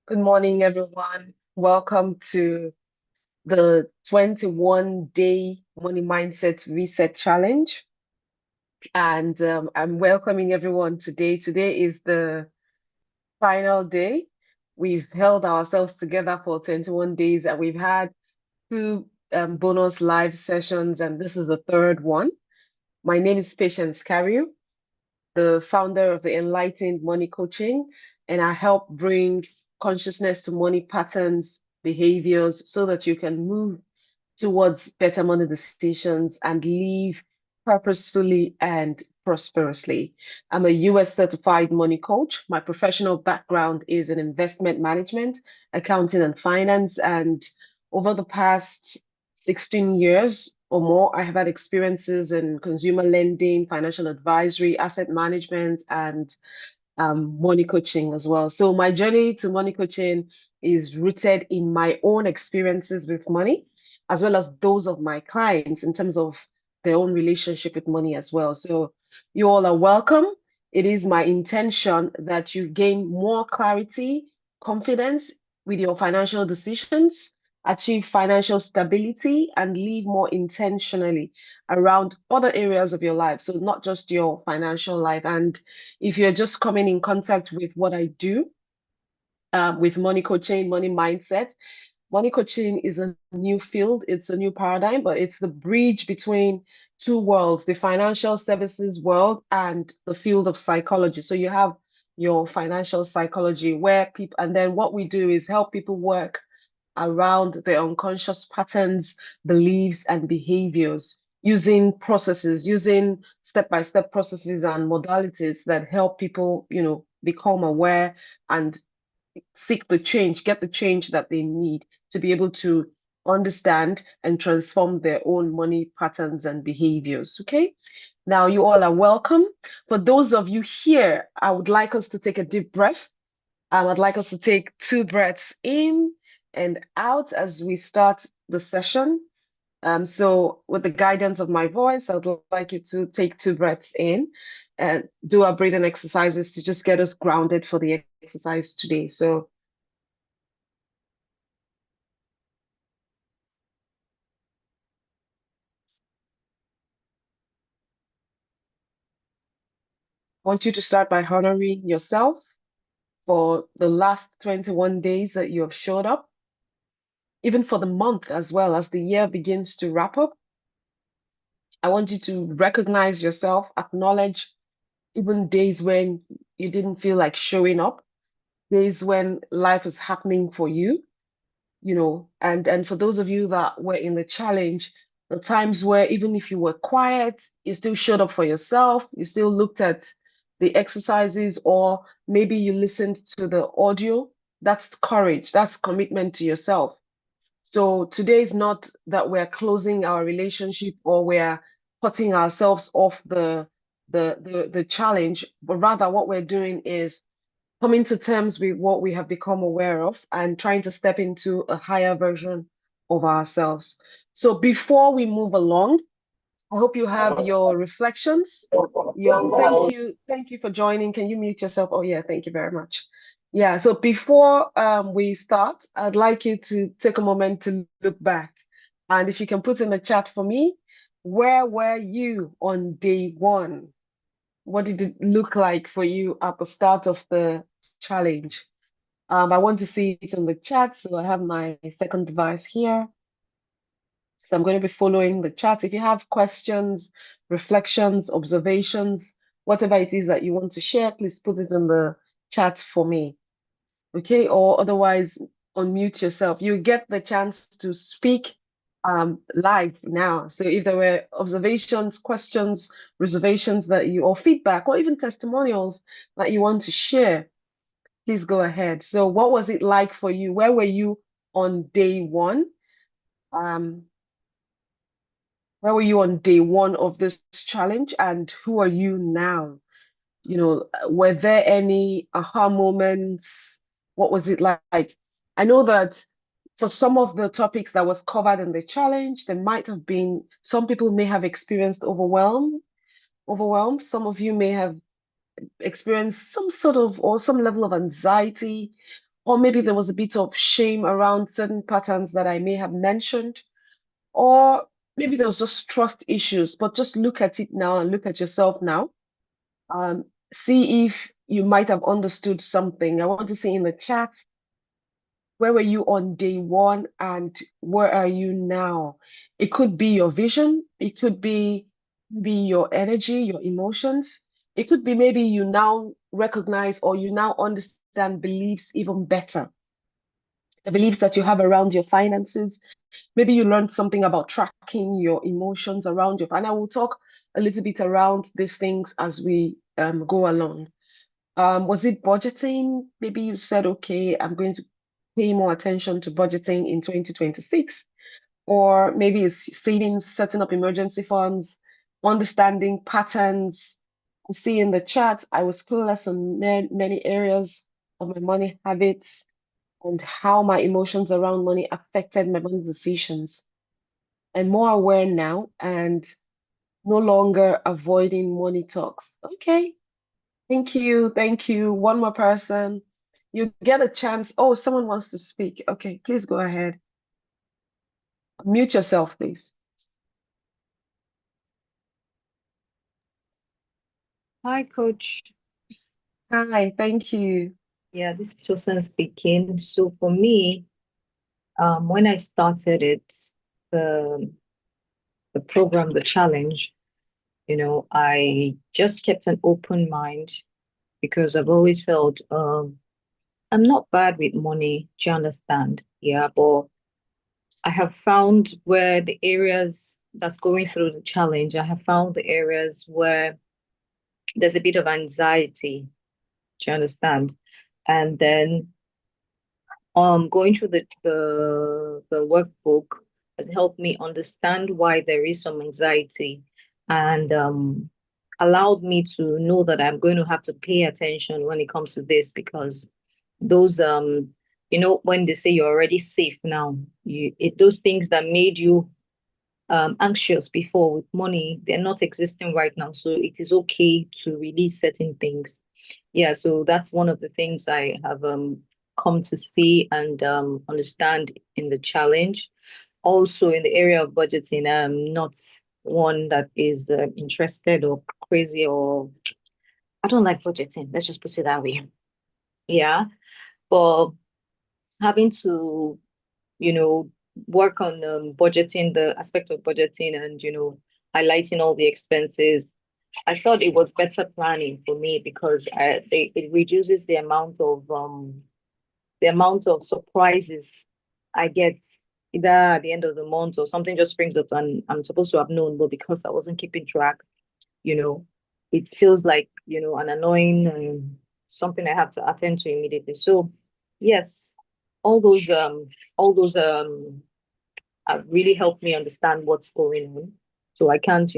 Good morning, everyone. Welcome to the 21-day Money Mindset Reset Challenge. And I'm welcoming everyone today. Today is the final day. We've held ourselves together for 21 days and we've had two bonus live sessions, and this is the third one. My name is Patience Carew, the founder of the Enlightened Money Coaching, and I help bring consciousness to money patterns, behaviors, so that you can move towards better money decisions and live purposefully and prosperously. I'm a US certified money coach. My professional background is in investment management, accounting, and finance. And over the past 16 years or more, I have had experiences in consumer lending, financial advisory, asset management, and money coaching as well. So my journey to money coaching is rooted in my own experiences with money, as well as those of my clients in terms of their own relationship with money as well. So you all are welcome. It is my intention that you gain more clarity, confidence with your financial decisions, achieve financial stability, and live more intentionally around other areas of your life. So not just your financial life. And if you're just coming in contact with what I do with money coaching, money mindset, money coaching is a new field, it's a new paradigm, but it's the bridge between two worlds, the financial services world and the field of psychology. So you have your financial psychology where people, and then what we do is help people work around their unconscious patterns, beliefs, and behaviors using processes, using step-by-step processes and modalities that help people, become aware and seek the change, get the change that they need to be able to understand and transform their own money patterns and behaviors. Okay. Now, you all are welcome. For those of you here, I would like us to take a deep breath. I'd like us to take two breaths in and out as we start the session. So with the guidance of my voice, I'd like you to take two breaths in and do our breathing exercises to just get us grounded for the exercise today. So I want you to start by honoring yourself for the last 21 days that you have showed up, even for the month as well as the year begins to wrap up. I want you to recognize yourself, acknowledge even days when you didn't feel like showing up, days when life is happening for you, and for those of you that were in the challenge, the times where even if you were quiet, you still showed up for yourself, you still looked at the exercises, or maybe you listened to the audio. That's courage, that's commitment to yourself. So today is not that we're closing our relationship or we're cutting ourselves off the challenge, but rather what we're doing is coming to terms with what we have become aware of and trying to step into a higher version of ourselves. So before we move along, I hope you have your reflections. Thank you for joining. Can you mute yourself? Oh yeah, thank you very much. Yeah, so before we start, I'd like you to take a moment to look back. And if you can put in the chat for me, where were you on day one? What did it look like for you at the start of the challenge? I want to see it in the chat, so I have my second device here. So I'm going to be following the chat. If you have questions, reflections, observations, whatever it is that you want to share, please put it in the chat for me. Okay, or otherwise unmute yourself. You get the chance to speak live now. So if there were observations, questions, reservations that you, or feedback, or even testimonials that you want to share, please go ahead. So what was it like for you? Where were you on day one? Um, where were you on day one of this challenge, and who are you now? Were there any aha moments? What was it like? I know that for some of the topics that was covered in the challenge, there might have been some people may have experienced overwhelm. Some of you may have experienced some sort of or some level of anxiety or maybe there was a bit of shame around certain patterns that I may have mentioned, or maybe there was just trust issues. But just look at it now and look at yourself now. See if you might have understood something. I want to see in the chat, where were you on day one and where are you now? It could be your vision, it could be your energy, your emotions. It could be maybe you now recognize or you now understand beliefs even better. The beliefs that you have around your finances. Maybe you learned something about tracking your emotions around your, and I will talk a little bit around these things as we go along. Was it budgeting? Maybe you said, okay, I'm going to pay more attention to budgeting in 2026. Or maybe it's savings, setting up emergency funds, understanding patterns. You see in the chat, I was clueless on many areas of my money habits and how my emotions around money affected my money decisions. I'm more aware now and no longer avoiding money talks. Okay, thank you. Thank you. One more person. You get a chance. Oh, someone wants to speak. Okay, please go ahead. Mute yourself, please. Hi, Coach. Hi, thank you. Yeah, this is Chosen speaking. So for me, when I started it, the the program, the challenge, I just kept an open mind because I've always felt I'm not bad with money. Do you understand? Yeah, but I have found where the areas that's going through the challenge, I have found the areas where there's a bit of anxiety. Do you understand? And then going through the workbook has helped me understand why there is some anxiety and allowed me to know that I'm going to have to pay attention when it comes to this because those when they say you're already safe now, those things that made you anxious before with money, they're not existing right now. So it is okay to release certain things. Yeah, so that's one of the things I have come to see and understand in the challenge. Also, in the area of budgeting, I'm not one that is interested or crazy or I don't like budgeting. Let's just put it that way. Yeah, but having to you know, work on budgeting, the aspect of budgeting and, highlighting all the expenses. I thought it was better planning for me because it reduces the amount of surprises I get either at the end of the month or something just springs up and I'm supposed to have known, but because I wasn't keeping track, you know, it feels like, an annoying something I have to attend to immediately. So yes, all those um all those have really helped me understand what's going on. So I can't,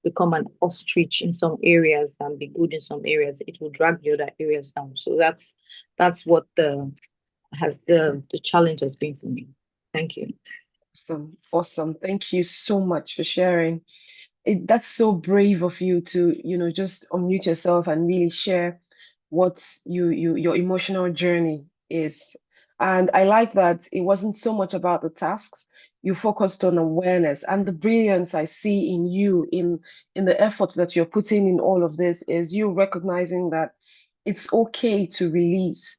become an ostrich in some areas and be good in some areas. It will drag the other areas down. So that's what the challenge has been for me. Thank you. Awesome. Awesome. Thank you so much for sharing. That's so brave of you to, just unmute yourself and really share what your emotional journey is. And I like that it wasn't so much about the tasks. You focused on awareness and the brilliance I see in you in the efforts that you're putting in all of this is you recognizing that it's okay to release.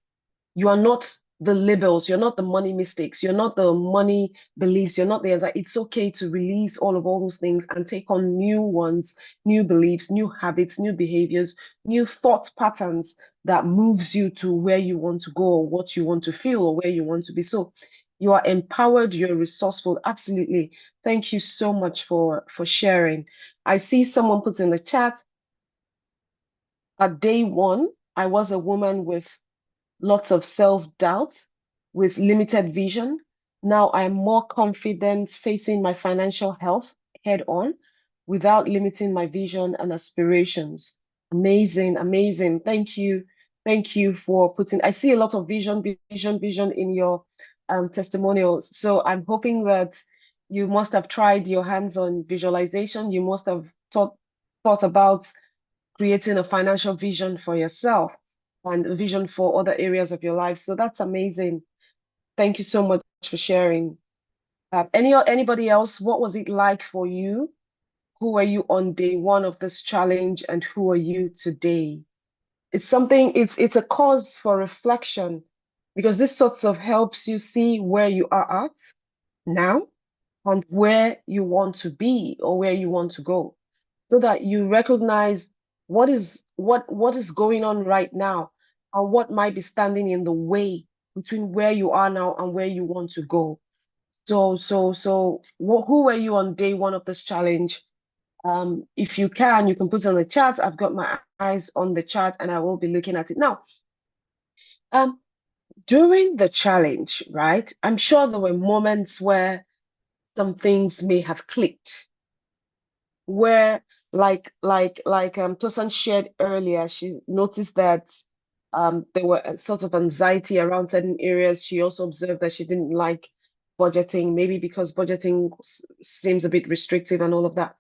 You are not the labels, you're not the money mistakes, you're not the money beliefs, you're not the anxiety. It's okay to release all those things and take on new ones, new beliefs, new habits, new behaviors, new thought patterns that moves you to where you want to go or what you want to feel or where you want to be. So you are empowered, you're resourceful. Absolutely. Thank you so much for sharing. I see someone put in the chat at day one, I was a woman with lots of self-doubt, with limited vision. Now I'm more confident facing my financial health head on without limiting my vision and aspirations. Amazing, amazing. Thank you. Thank you for putting, I see a lot of vision in your testimonials. So I'm hoping that you must have tried your hands on visualization. You must have thought about creating a financial vision for yourself. and a vision for other areas of your life. So that's amazing. Thank you so much for sharing. Anybody else, what was it like for you? Who are you on day one of this challenge, and who are you today? It's a cause for reflection because this sort of helps you see where you are at now and where you want to be or where you want to go, so that you recognize what is going on right now and what might be standing in the way between where you are now and where you want to go. Who were you on day one of this challenge? If you can put it on the chat. I've got my eyes on the chat and I will be looking at it now. Um, During the challenge, right? I'm sure there were moments where some things may have clicked, where Tosan shared earlier, she noticed that there were a sort of anxiety around certain areas. She also observed that she didn't like budgeting, maybe because budgeting seems a bit restrictive and all of that.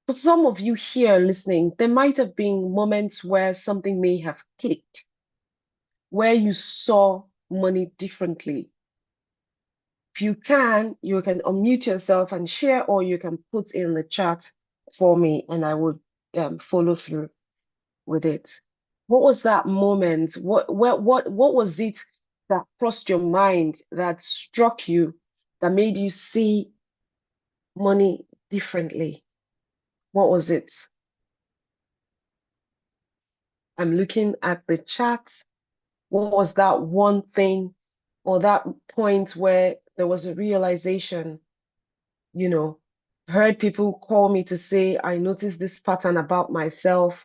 For some of you here listening, there might have been moments where something may have clicked, where you saw money differently. If you can unmute yourself and share, or you can put in the chat for me, and I would follow through with it. What was that moment? What was it that crossed your mind, that struck you, that made you see money differently? What was it? I'm looking at the chat. What was that one thing or that point where there was a realization? You know, heard people call me to say, I noticed this pattern about myself.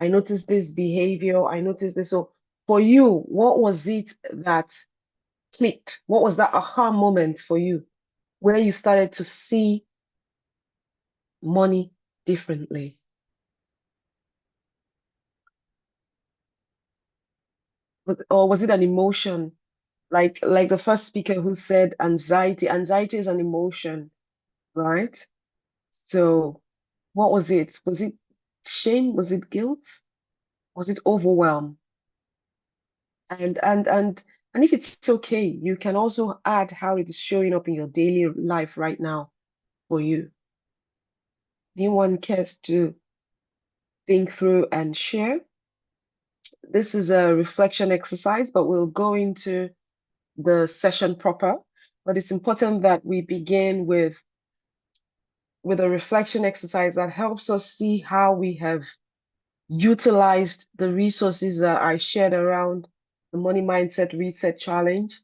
I noticed this behavior. I noticed this. So for you, what was it that clicked? What was that aha moment for you where you started to see money differently? Or was it an emotion? Like the first speaker who said anxiety. Anxiety is an emotion, right? So what was it? Was it shame? Was it guilt? Was it overwhelm? And if it's okay, you can also add how it is showing up in your daily life right now for you. Anyone cares to think through and share? This is a reflection exercise, but we'll go into the session proper. But it's important that we begin with a reflection exercise that helps us see how we have utilized the resources that I shared around the Money Mindset Reset Challenge,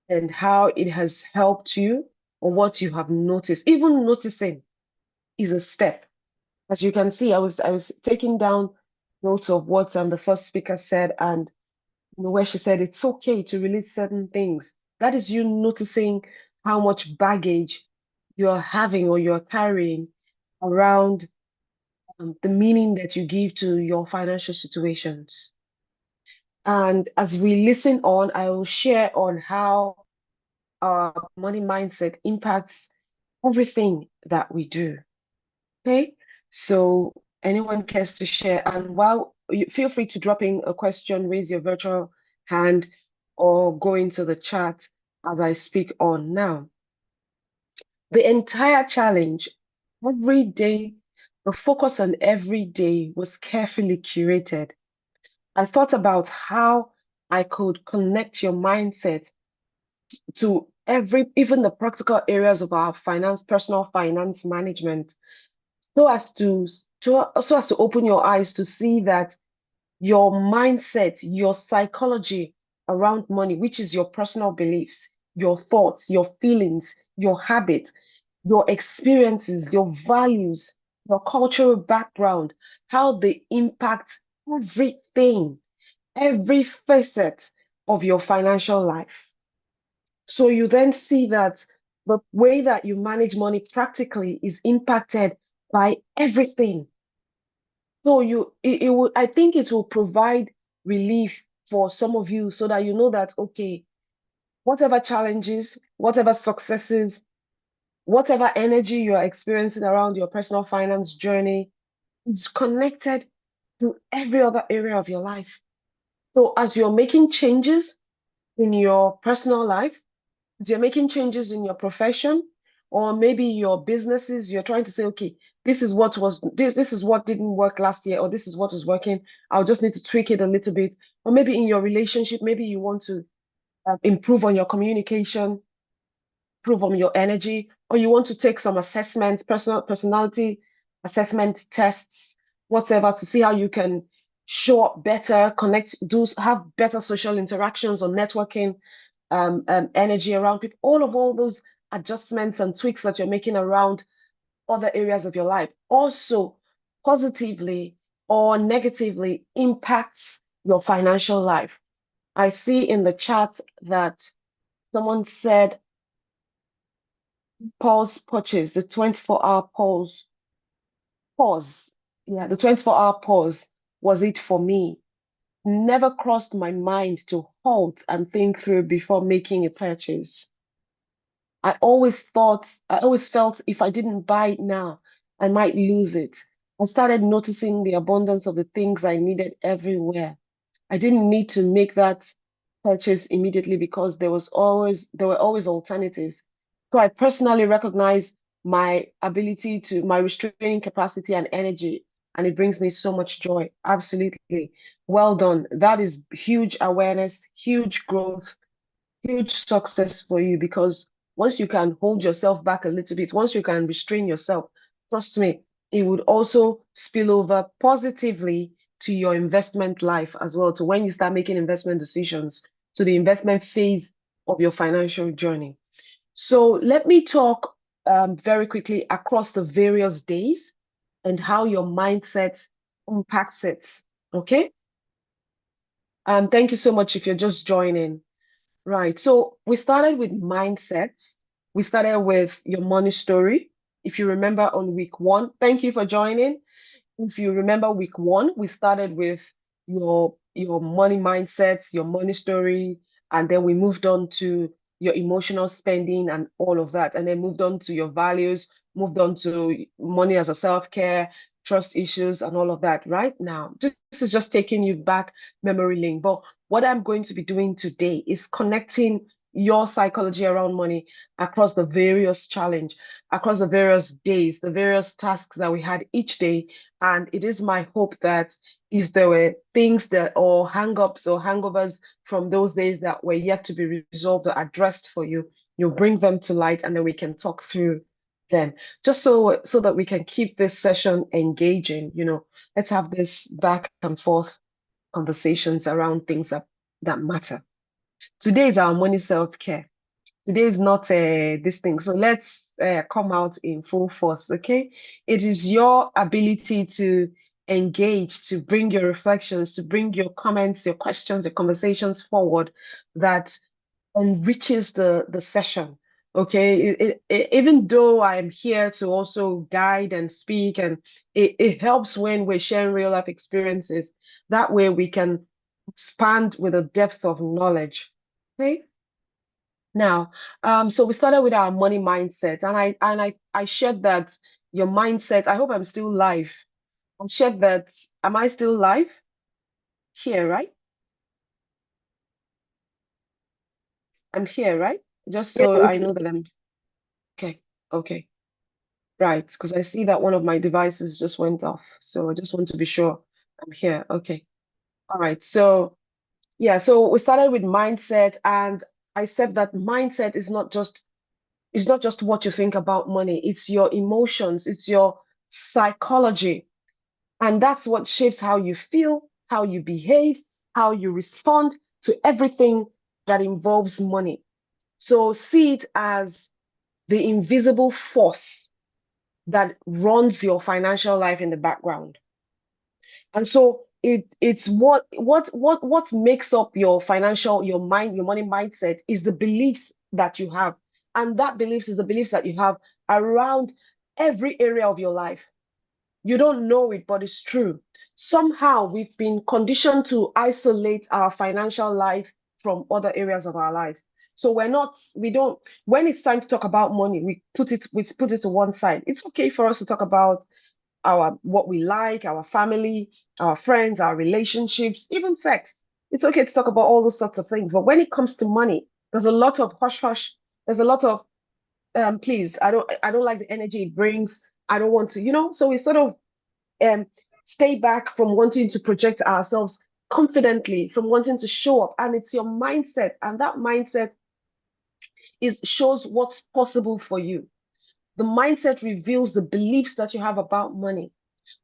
and how it has helped you or what you have noticed. Even noticing is a step. As you can see, I was taking down notes of what the first speaker said, and where she said it's okay to release certain things. That is you noticing how much baggage you're having or you're carrying around the meaning that you give to your financial situations. And as we listen on, I will share on how our money mindset impacts everything that we do. Okay, so anyone cares to share? And while you feel free to drop in a question, raise your virtual hand, or go into the chat as I speak on now. The entire challenge, every day, the focus on every day was carefully curated. I thought about how I could connect your mindset to even the practical areas of our personal finance management, so as to open your eyes to see that your mindset, your psychology around money, which is your personal beliefs, your thoughts, your feelings, your habits, your experiences, your values, your cultural background, how they impact everything, every facet of your financial life. So you then see that the way that you manage money practically is impacted by everything. So it will, I think it will provide relief for some of you so that you know that, okay, whatever challenges, whatever successes, whatever energy you are experiencing around your personal finance journey is connected to every other area of your life. So as you're making changes in your personal life, as you're making changes in your profession, or maybe your businesses, you're trying to say, okay, this is what didn't work last year, or this is what is working. I'll just need to tweak it a little bit. Or maybe in your relationship, maybe you want to improve on your communication, improve on your energy, or you want to take some assessments, personality assessment tests, whatever, to see how you can show up better, connect, have better social interactions or networking, energy around people. All those adjustments and tweaks that you're making around other areas of your life also positively or negatively impacts your financial life. I see in the chat that someone said pause purchase, the 24-hour pause. Yeah, the 24-hour pause was it for me. Never crossed my mind to halt and think through before making a purchase. I always felt if I didn't buy it now, I might lose it. I started noticing the abundance of the things I needed everywhere. I didn't need to make that purchase immediately because there were always alternatives. So I personally recognize my restraining capacity and energy, and it brings me so much joy. Absolutely. Well done. That is huge awareness, huge growth, huge success for you because once you can hold yourself back a little bit, once you can restrain yourself, trust me, it would also spill over positively to your investment life as well, to when you start making investment decisions, to the investment phase of your financial journey. So let me talk very quickly across the various days and how your mindset impacts it. Okay. Thank you so much if you're just joining. Right. So we started with mindsets. We started with your money story. If you remember on week one, thank you for joining. If you remember week one, we started with your money mindsets, your money story, and then we moved on to your emotional spending and all of that, and then moved on to your values, moved on to money as a self-care, trust issues, and all of that. Right now, this is just taking you back memory lane. But what I'm going to be doing today is connecting your psychology around money across the various challenge, across the various days, the various tasks that we had each day, and it is my hope that if there were things that, or hang-ups or hangovers from those days that were yet to be resolved or addressed for you, you'll bring them to light and then we can talk through them. Just so that we can keep this session engaging, let's have this back and forth conversations around things that matter. Today is our money self-care. Today is not this thing. So let's come out in full force, okay? It is your ability to engage, to bring your reflections, to bring your comments, your questions, your conversations forward that enriches the session. Okay, even though I'm here to also guide and speak, and it helps when we're sharing real life experiences. That way we can expand with a depth of knowledge. Okay. Now, so we started with our money mindset, and I shared that your mindset. I hope I'm still live. I shared that. Am I still live here? Right? I'm here, right? Just Yeah, so we I know can. that I'm okay. Okay, right. Because I see that one of my devices just went off, so I just want to be sure I'm here. Okay. All right. So yeah, so we started with mindset, and I said that mindset is not just it's not just what you think about money, it's your emotions, it's your psychology. And that's what shapes how you feel, how you behave, how you respond to everything that involves money. So see it as the invisible force that runs your financial life in the background. And so it's what makes up your financial, your money mindset is the beliefs that you have. And that beliefs is the beliefs that you have around every area of your life. You don't know it, but it's true. Somehow we've been conditioned to isolate our financial life from other areas of our lives. So we don't, when it's time to talk about money, we put it to one side. It's okay for us to talk about what we like, our family, our friends, our relationships, even sex. It's okay to talk about all those sorts of things. But when it comes to money, there's a lot of hush hush. There's a lot of please, I don't like the energy it brings. I don't want to, so we sort of um stay back from wanting to project ourselves confidently, from wanting to show up. And it's your mindset, and that mindset is shows what's possible for you. The mindset reveals the beliefs that you have about money.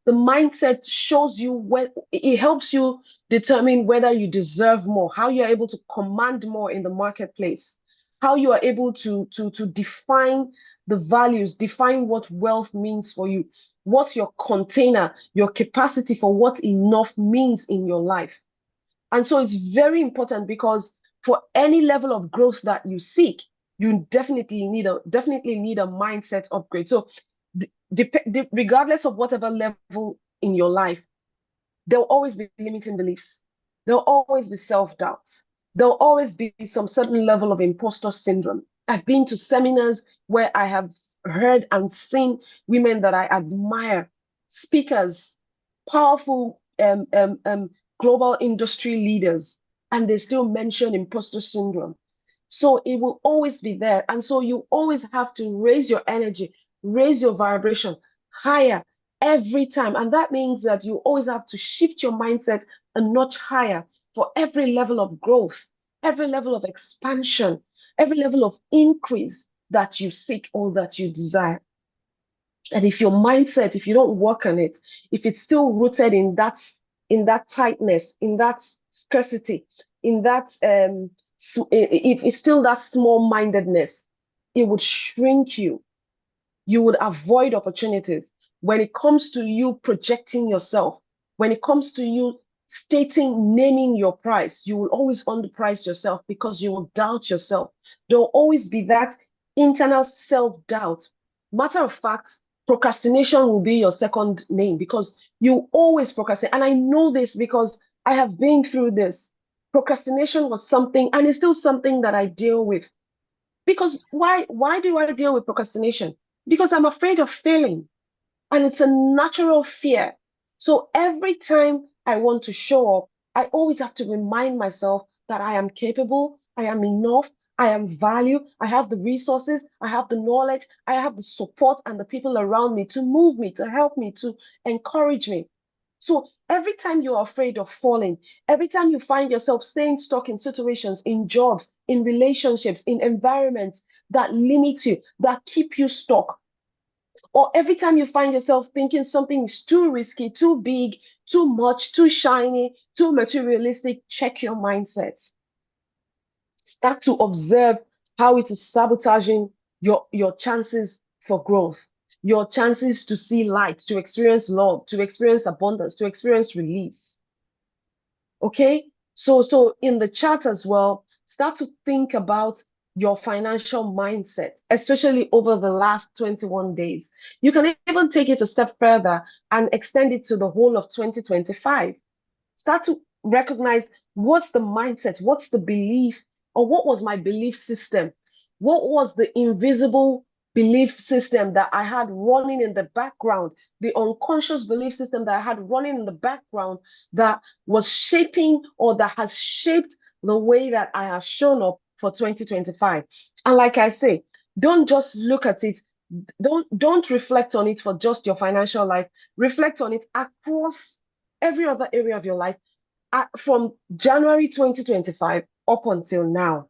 The mindset shows you when it helps you determine whether you deserve more, how you're able to command more in the marketplace, how you are able to define the values, define what wealth means for you, what your container, your capacity for what enough means in your life. And so it's very important because for any level of growth that you seek, you definitely need a mindset upgrade. So regardless of whatever level in your life, there'll always be limiting beliefs. There'll always be self-doubts. There'll always be some certain level of imposter syndrome. I've been to seminars where I have heard and seen women that I admire, speakers, powerful global industry leaders, and they still mention imposter syndrome. So it will always be there. And so you always have to raise your energy, raise your vibration higher every time. And that means that you always have to shift your mindset a notch higher for every level of growth, every level of expansion, every level of increase that you seek or that you desire. And if your mindset, if you don't work on it, if it's still rooted in that tightness, in that scarcity, in that if it's still that small-mindedness, it would shrink you. You would avoid opportunities. When it comes to you projecting yourself, when it comes to you naming your price, you will always underprice yourself because you will doubt yourself. There will always be that internal self-doubt. Matter of fact, procrastination will be your second name because you always procrastinate. And I know this because I have been through this. Procrastination was something, and it's still something that I deal with. Because why do I deal with procrastination? Because I'm afraid of failing, and it's a natural fear. So every time I want to show up, I always have to remind myself that I am capable, I am enough, I am value, I have the resources, I have the knowledge, I have the support and the people around me to move me, to help me, to encourage me. So every time you're afraid of falling, every time you find yourself staying stuck in situations, in jobs, in relationships, in environments that limit you, that keep you stuck, or every time you find yourself thinking something is too risky, too big, too much, too shiny, too materialistic, check your mindset. Start to observe how it is sabotaging your chances for growth, your chances to see light, to experience love, to experience abundance, to experience release. Okay? So in the chat as well, start to think about your financial mindset, especially over the last 21 days. You can even take it a step further and extend it to the whole of 2025. Start to recognize what's the mindset, what's the belief, or what was my belief system? What was the invisible belief system that I had running in the background, the unconscious belief system that I had running in the background that was shaping or that has shaped the way that I have shown up for 2025? And like I say, don't just look at it, don't reflect on it for just your financial life. Reflect on it across every other area of your life from January 2025 up until now.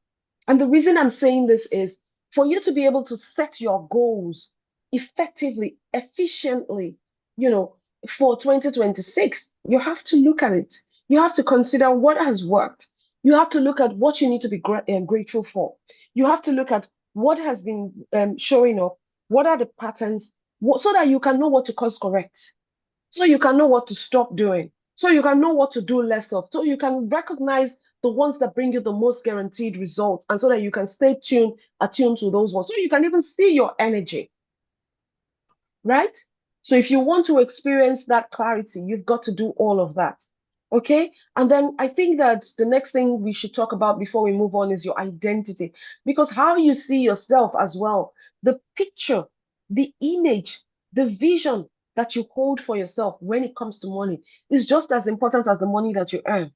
And the reason I'm saying this is for you to be able to set your goals effectively, efficiently, you know, for 2026, you have to look at it. You have to consider what has worked. You have to look at what you need to be grateful for. You have to look at what has been showing up. What are the patterns? So that you can know what to course correct, so you can know what to stop doing, so you can know what to do less of, so you can recognize the ones that bring you the most guaranteed results, and so that you can stay attuned to those ones, so you can even see your energy, right? So if you want to experience that clarity, you've got to do all of that. Okay. And then I think that the next thing we should talk about before we move on is your identity, because how you see yourself as well, the picture, the image, the vision that you hold for yourself when it comes to money is just as important as the money that you earn.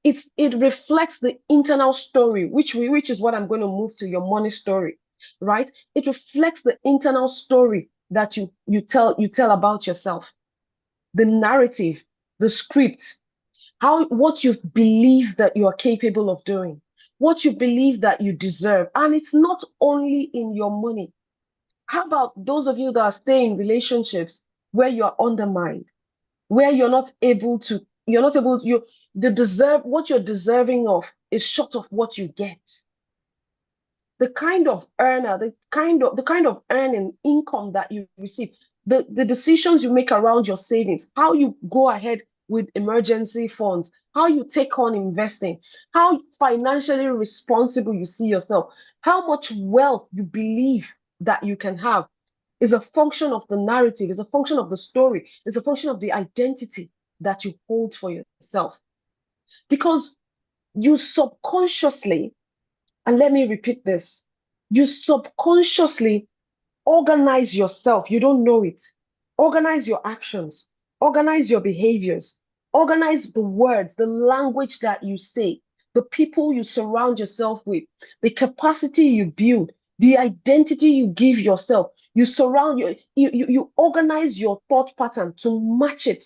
It reflects the internal story, which is what I'm going to move to your money story, right? It reflects the internal story that you tell about yourself, the narrative, the script, how what you believe that you are capable of doing, what you believe that you deserve. And it's not only in your money. How about those of you that are staying in relationships where you are undermined, where you're not able, the deserve, what you're deserving of is short of what you get. The kind of earner, the kind of earning income that you receive, the decisions you make around your savings, how you go ahead with emergency funds, how you take on investing, how financially responsible you see yourself, how much wealth you believe that you can have is a function of the narrative, is a function of the story, is a function of the identity that you hold for yourself. Because you subconsciously, and let me repeat this, you subconsciously organize yourself. You don't know it. Organize your actions, organize your behaviors, organize the words, the language that you say, the people you surround yourself with, the capacity you build, the identity you give yourself. You surround you organize your thought pattern to match it.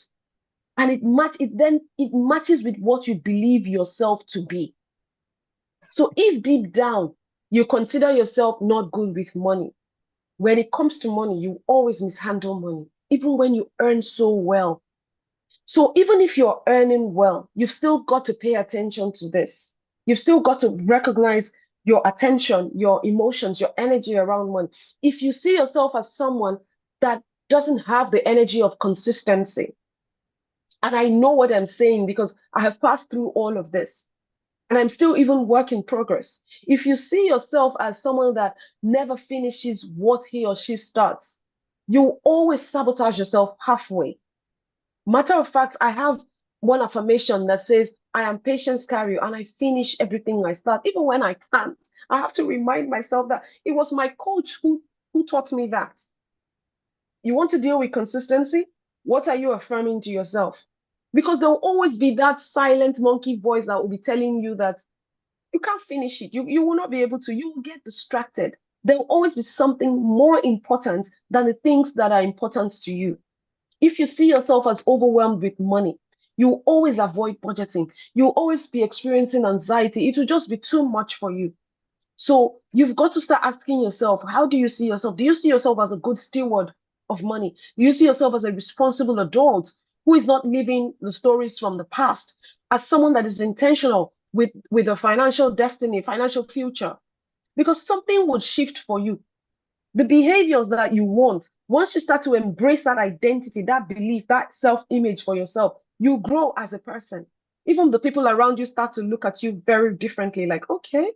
And it matches with what you believe yourself to be. So if deep down you consider yourself not good with money, when it comes to money, you always mishandle money, even when you earn so well. So even if you're earning well, you've still got to pay attention to this. You've still got to recognize your attention, your emotions, your energy around money. If you see yourself as someone that doesn't have the energy of consistency, and I know what I'm saying because I have passed through all of this and I'm still even work in progress. If you see yourself as someone that never finishes what he or she starts, you always sabotage yourself halfway. Matter of fact, I have one affirmation that says, I am patience Carew and I finish everything I start, even when I can't. I have to remind myself that it was my coach who taught me that. You want to deal with consistency? What are you affirming to yourself? Because there will always be that silent monkey voice that will be telling you that you can't finish it. You will not be able to. You will get distracted. There will always be something more important than the things that are important to you. If you see yourself as overwhelmed with money, you will always avoid budgeting. You will always be experiencing anxiety. It will just be too much for you. So you've got to start asking yourself, how do you see yourself? Do you see yourself as a good steward of money? Do you see yourself as a responsible adult who is not living the stories from the past, as someone that is intentional with a financial destiny, financial future? Because something would shift for you. The behaviors that you want, once you start to embrace that identity, that belief, that self-image for yourself, you grow as a person. Even the people around you start to look at you very differently, like, okay,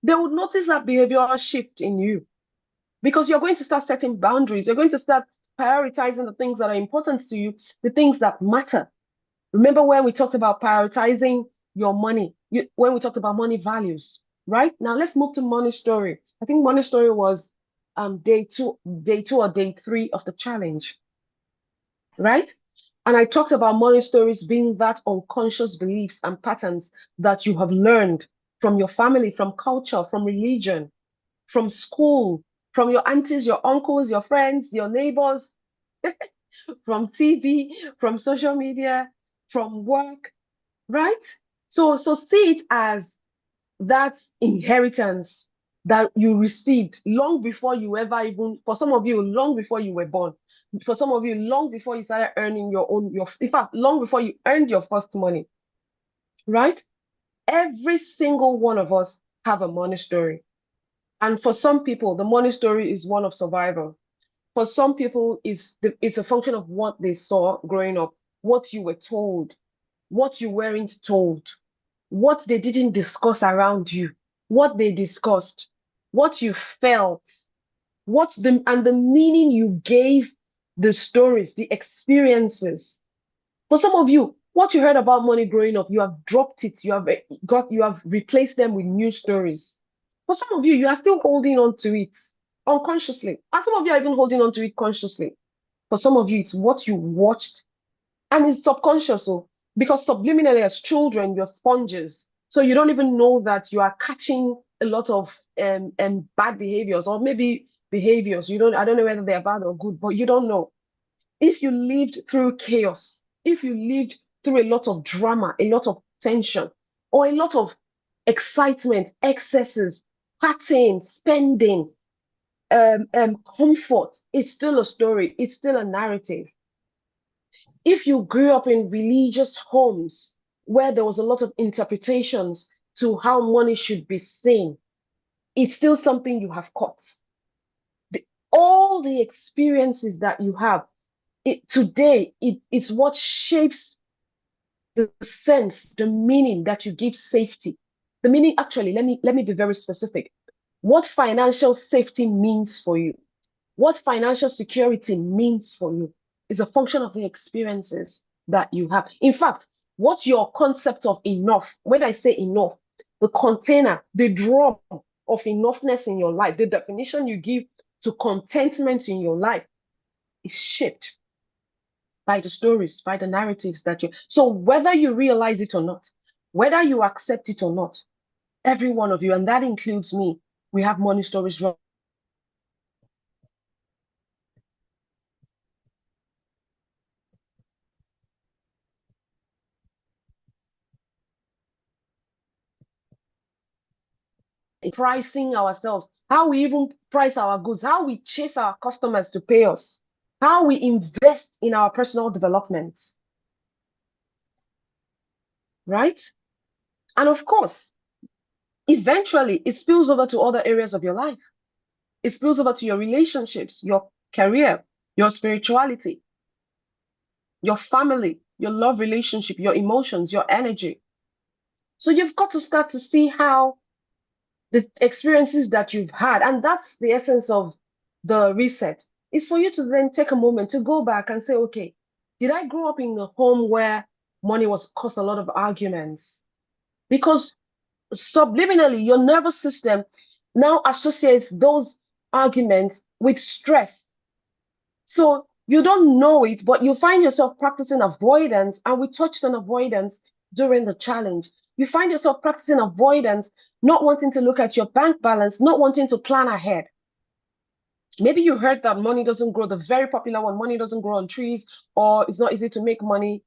they would notice that behavioral shift in you because you're going to start setting boundaries. You're going to start prioritizing the things that are important to you, the things that matter. Remember when we talked about prioritizing your money, when we talked about money values, right? Now let's move to money story. I think money story was day two or day three of the challenge, right? And I talked about money stories being that unconscious beliefs and patterns that you have learned from your family, from culture, from religion, from school, from your aunties, your uncles, your friends, your neighbors, from TV, from social media, from work, right? So see it as that inheritance that you received long before you ever even, for some of you, long before you were born. For some of you, long before you started earning in fact, long before you earned your first money, right? Every single one of us have a money story. And for some people, the money story is one of survival. For some people, it's a function of what they saw growing up, what you were told, what you weren't told, what they didn't discuss around you, what they discussed, what you felt, the meaning you gave the stories, the experiences. For some of you, what you heard about money growing up, you have dropped it, you have replaced them with new stories. For some of you, you are still holding on to it unconsciously. And some of you are even holding on to it consciously. For some of you, it's what you watched and it's subconscious. So because subliminally as children, you're sponges. So you don't even know that you are catching a lot of bad behaviors or maybe behaviors. I don't know whether they're bad or good, but you don't know. If you lived through chaos, if you lived through a lot of drama, a lot of tension, or a lot of excitement, excesses, partying, spending, comfort, it's still a story, it's still a narrative. If you grew up in religious homes where there was a lot of interpretations to how money should be seen, it's still something you have caught. All the experiences that you have today, it's what shapes the sense, the meaning that you give safety. The meaning, actually, let me be very specific. What financial safety means for you, what financial security means for you is a function of the experiences that you have. In fact, what's your concept of enough? When I say enough, the container, the drum of enoughness in your life, the definition you give to contentment in your life is shaped by the stories, by the narratives that you. So whether you realize it or not, whether you accept it or not, every one of you, and that includes me, we have money stories pricing ourselves, how we even price our goods, how we chase our customers to pay us, how we invest in our personal development, right? And of course, eventually it spills over to other areas of your life. It spills over to your relationships, your career, your spirituality, your family, your love relationship, your emotions, your energy. So you've got to start to see how the experiences that you've had, and that's the essence of the reset, is for you to then take a moment to go back and say, okay, did I grow up in a home where money was caused a lot of arguments? Because subliminally, your nervous system now associates those arguments with stress. So you don't know it, but you find yourself practicing avoidance. And we touched on avoidance during the challenge. You find yourself practicing avoidance, not wanting to look at your bank balance, not wanting to plan ahead. Maybe you heard that money doesn't grow, the very popular one, money doesn't grow on trees, or it's not easy to make money.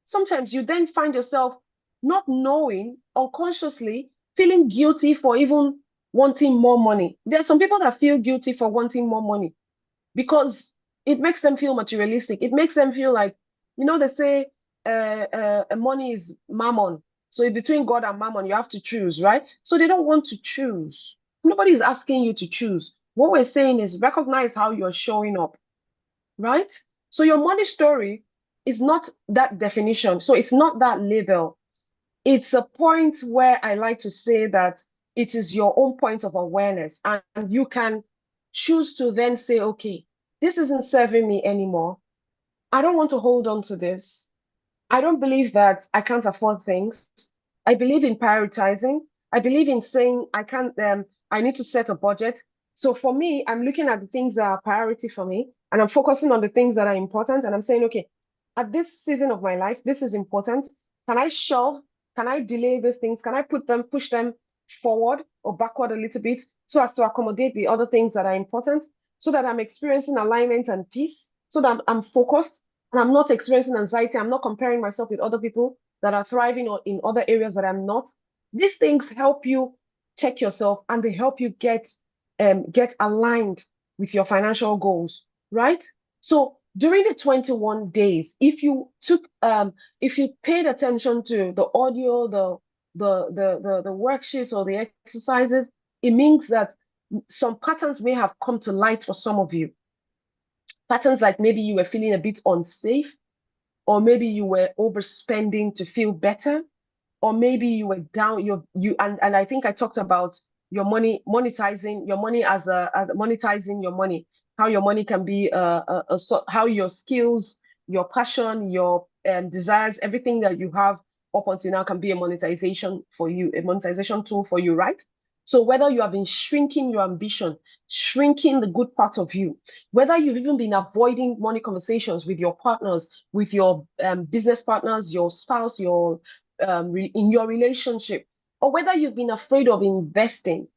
Sometimes you then find yourself not knowing, unconsciously feeling guilty for even wanting more money. There are some people that feel guilty for wanting more money because it makes them feel materialistic. It makes them feel like, they say money is mammon. So between God and mammon, you have to choose, right? So they don't want to choose. Nobody is asking you to choose. What we're saying is recognize how you're showing up, right? So your money story is not that definition. So it's not that label. It's a point where I like to say that it is your own point of awareness, and you can choose to then say, okay, this isn't serving me anymore. I don't want to hold on to this. I don't believe that I can't afford things. I believe in prioritizing. I believe in saying I need to set a budget. So for me, I'm looking at the things that are priority for me and I'm focusing on the things that are important. And I'm saying, okay, at this season of my life, this is important. Can I shelve? Can I delay these things? Can I push them forward or backward a little bit so as to accommodate the other things that are important so that I'm experiencing alignment and peace, so that I'm focused and I'm not experiencing anxiety. I'm not comparing myself with other people that are thriving or in other areas that I'm not. These things help you check yourself and they help you get aligned with your financial goals, right? So during the 21 days, if you paid attention to the audio, the worksheets or the exercises, it means that some patterns may have come to light for some of you. Patterns like maybe you were feeling a bit unsafe, or maybe you were overspending to feel better, or maybe you were down, and I think I talked about your money, monetizing your money as monetizing your money, how your money can be how your skills, your passion, your desires, everything that you have up until now can be a monetization for you, a monetization tool for you, right? So whether you have been shrinking your ambition, shrinking the good part of you, whether you've even been avoiding money conversations with your partners, with your business partners, your spouse, your in your relationship, or whether you've been afraid of investing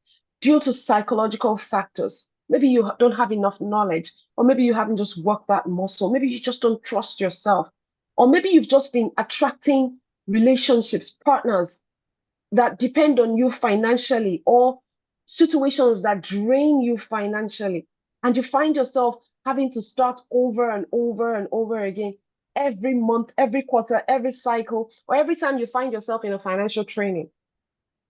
due to psychological factors. Maybe you don't have enough knowledge, or maybe you haven't just worked that muscle. Maybe you just don't trust yourself, or maybe you've just been attracting relationships, partners that depend on you financially, or situations that drain you financially. And you find yourself having to start over and over and over again every month, every quarter, every cycle, or every time you find yourself in a financial training.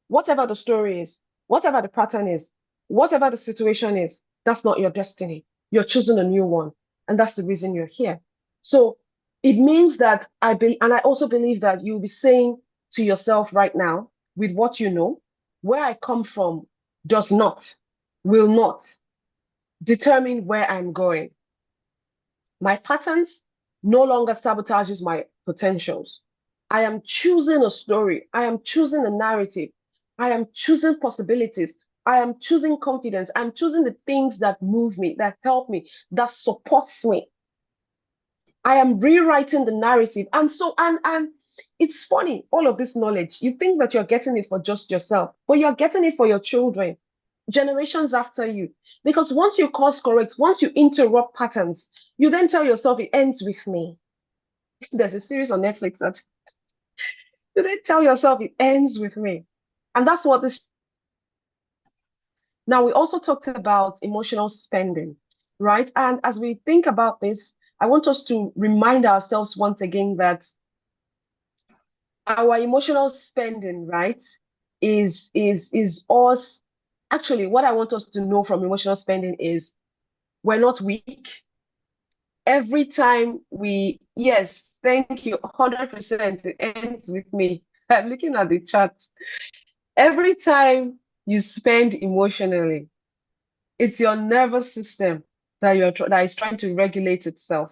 Whatever the story is, whatever the pattern is, whatever the situation is, that's not your destiny. You're choosing a new one. And that's the reason you're here. So it means that and I also believe that you'll be saying to yourself right now, with what you know, where I come from does not, will not determine where I'm going. My patterns no longer sabotages my potentials. I am choosing a story. I am choosing a narrative. I am choosing possibilities. I am choosing confidence. I'm choosing the things that move me, that help me, that supports me. I am rewriting the narrative. And it's funny, all of this knowledge, you think that you're getting it for just yourself, but you're getting it for your children, generations after you. Because once you course correct, once you interrupt patterns, you then tell yourself it ends with me. There's a series on Netflix that you then tell yourself it ends with me. And that's what this. Now, we also talked about emotional spending, right? And as we think about this, I want us to remind ourselves once again that our emotional spending, right, is us. Actually, what I want us to know from emotional spending is we're not weak. Every time yes, thank you, 100%, it ends with me. I'm looking at the chat. Every time you spend emotionally, it's your nervous system that is trying to regulate itself.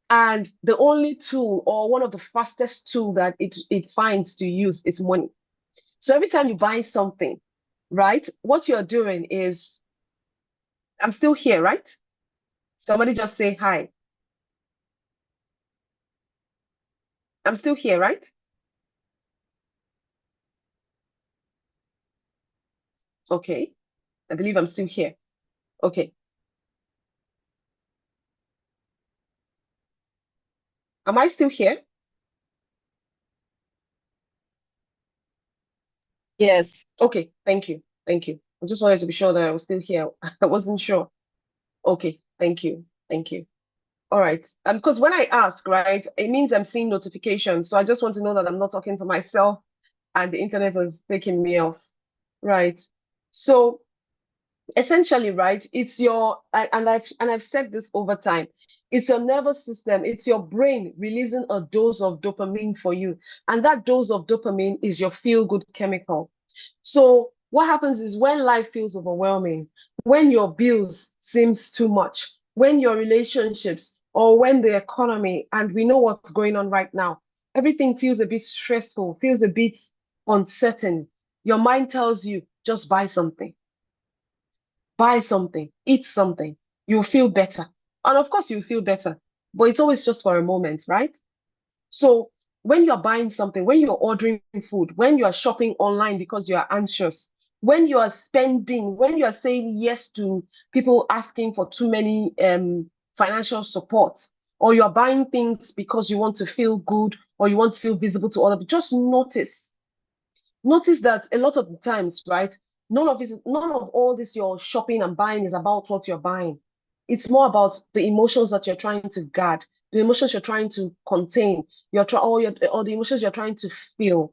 And the only tool, or one of the fastest tool that it finds to use, is money. So every time you buy something, right, what you're doing is, I'm still here, right? Somebody just say hi. I'm still here, right? Okay. I believe I'm still here. Okay. Am I still here? Yes. Okay. Thank you. Thank you. I just wanted to be sure that I was still here. I wasn't sure. Okay. Thank you. Thank you. All right. Because when I ask, right, it means I'm seeing notifications. So I just want to know that I'm not talking to myself and the internet is taking me off. Right. So essentially, right, it's your and I've said this over time. It's your nervous system, it's your brain releasing a dose of dopamine for you. And that dose of dopamine is your feel-good chemical. So what happens is when life feels overwhelming, when your bills seems too much, when your relationships, or when the economy, and we know what's going on right now, everything feels a bit stressful, feels a bit uncertain. Your mind tells you, just buy something, eat something, you'll feel better. And of course, you'll feel better, but it's always just for a moment, right? So when you're buying something, when you're ordering food, when you are shopping online because you are anxious, when you are spending, when you are saying yes to people asking for too many financial support, or you're buying things because you want to feel good or you want to feel visible to other people, just notice that a lot of the times, right? None of all this your shopping and buying is about what you're buying. It's more about the emotions that you're trying to guard, the emotions you're trying to contain, or the emotions you're trying to feel.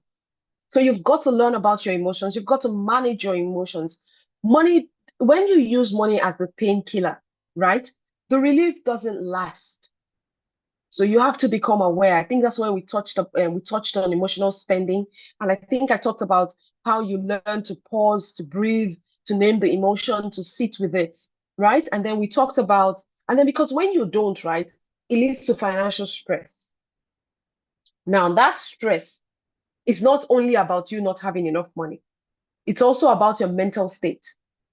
So you've got to learn about your emotions. You've got to manage your emotions. Money, when you use money as the painkiller, right? The relief doesn't last. So you have to become aware. I think that's when we touched on emotional spending, and I think I talked about how you learn to pause, to breathe, to name the emotion, to sit with it, right? And then we talked about, and then because when you don't, right, it leads to financial stress. Now that stress is not only about you not having enough money. It's also about your mental state,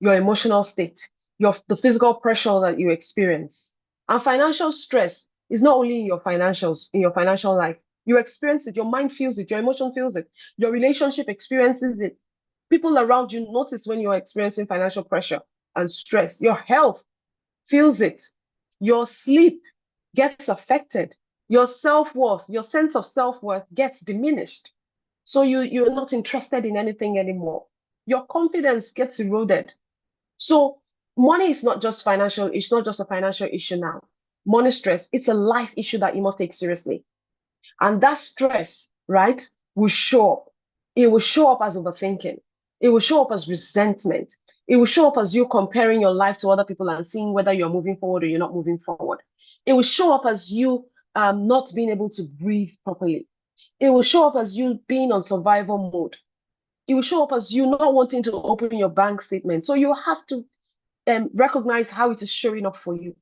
your emotional state, the physical pressure that you experience. And financial stress is not only in your financials, in your financial life. You experience it, your mind feels it, your emotion feels it, your relationship experiences it. People around you notice when you're experiencing financial pressure and stress. Your health feels it. Your sleep gets affected. Your self-worth, your sense of self-worth gets diminished. So you're not interested in anything anymore. Your confidence gets eroded. So money is not just financial, it's not just a financial issue now. Money stress, it's a life issue that you must take seriously. And that stress, right, will show up. It will show up as overthinking. It will show up as resentment. It will show up as you comparing your life to other people and seeing whether you're moving forward or you're not moving forward. It will show up as you not being able to breathe properly. It will show up as you being on survival mode. It will show up as you not wanting to open your bank statement. So you have to recognize how it is showing up for you.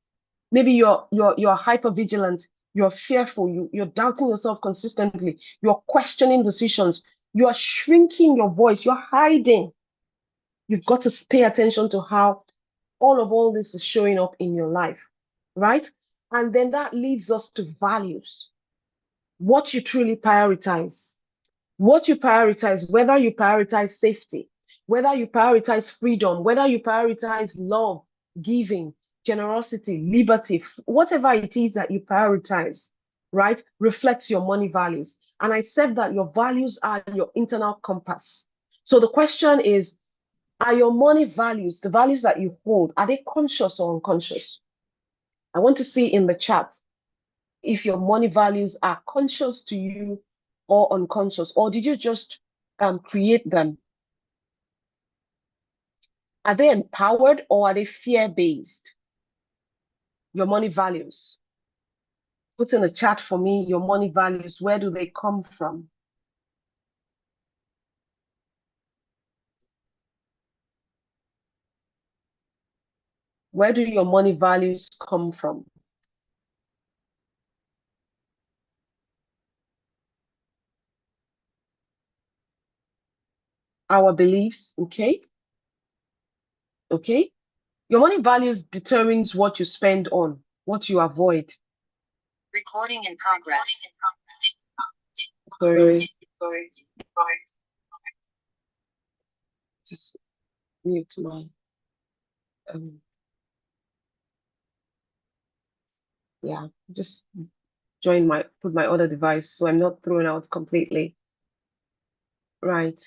Maybe you're hyper vigilant, you're fearful, you're doubting yourself consistently, you're questioning decisions, you are shrinking your voice, you're hiding. You've got to pay attention to how all this is showing up in your life, right? And then that leads us to values, what you truly prioritize. What you prioritize, whether you prioritize safety, whether you prioritize freedom, whether you prioritize love, giving, generosity, liberty, whatever it is that you prioritize, right, reflects your money values. And I said that your values are your internal compass. So the question is, are your money values, the values that you hold, are they conscious or unconscious? I want to see in the chat if your money values are conscious to you or unconscious, or did you just create them? Are they empowered or are they fear-based? Your money values. Put in the chat for me your money values. Where do they come from? Where do your money values come from? Our beliefs, okay? Okay. Your money values determines what you spend on, what you avoid. Recording in progress. Sorry, just mute my um yeah, just put my other device so I'm not thrown out completely. Right.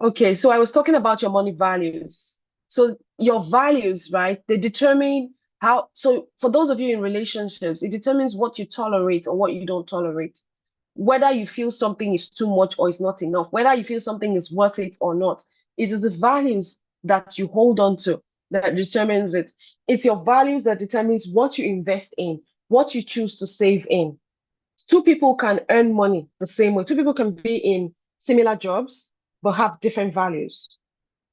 Okay, so I was talking about your money values. So your values, right, they determine how, so for those of you in relationships, it determines what you tolerate or what you don't tolerate. Whether you feel something is too much or is not enough, whether you feel something is worth it or not. It is the values that you hold on to that determines it. It's your values that determines what you invest in, what you choose to save in. Two people can earn money the same way. Two people can be in similar jobs, but have different values.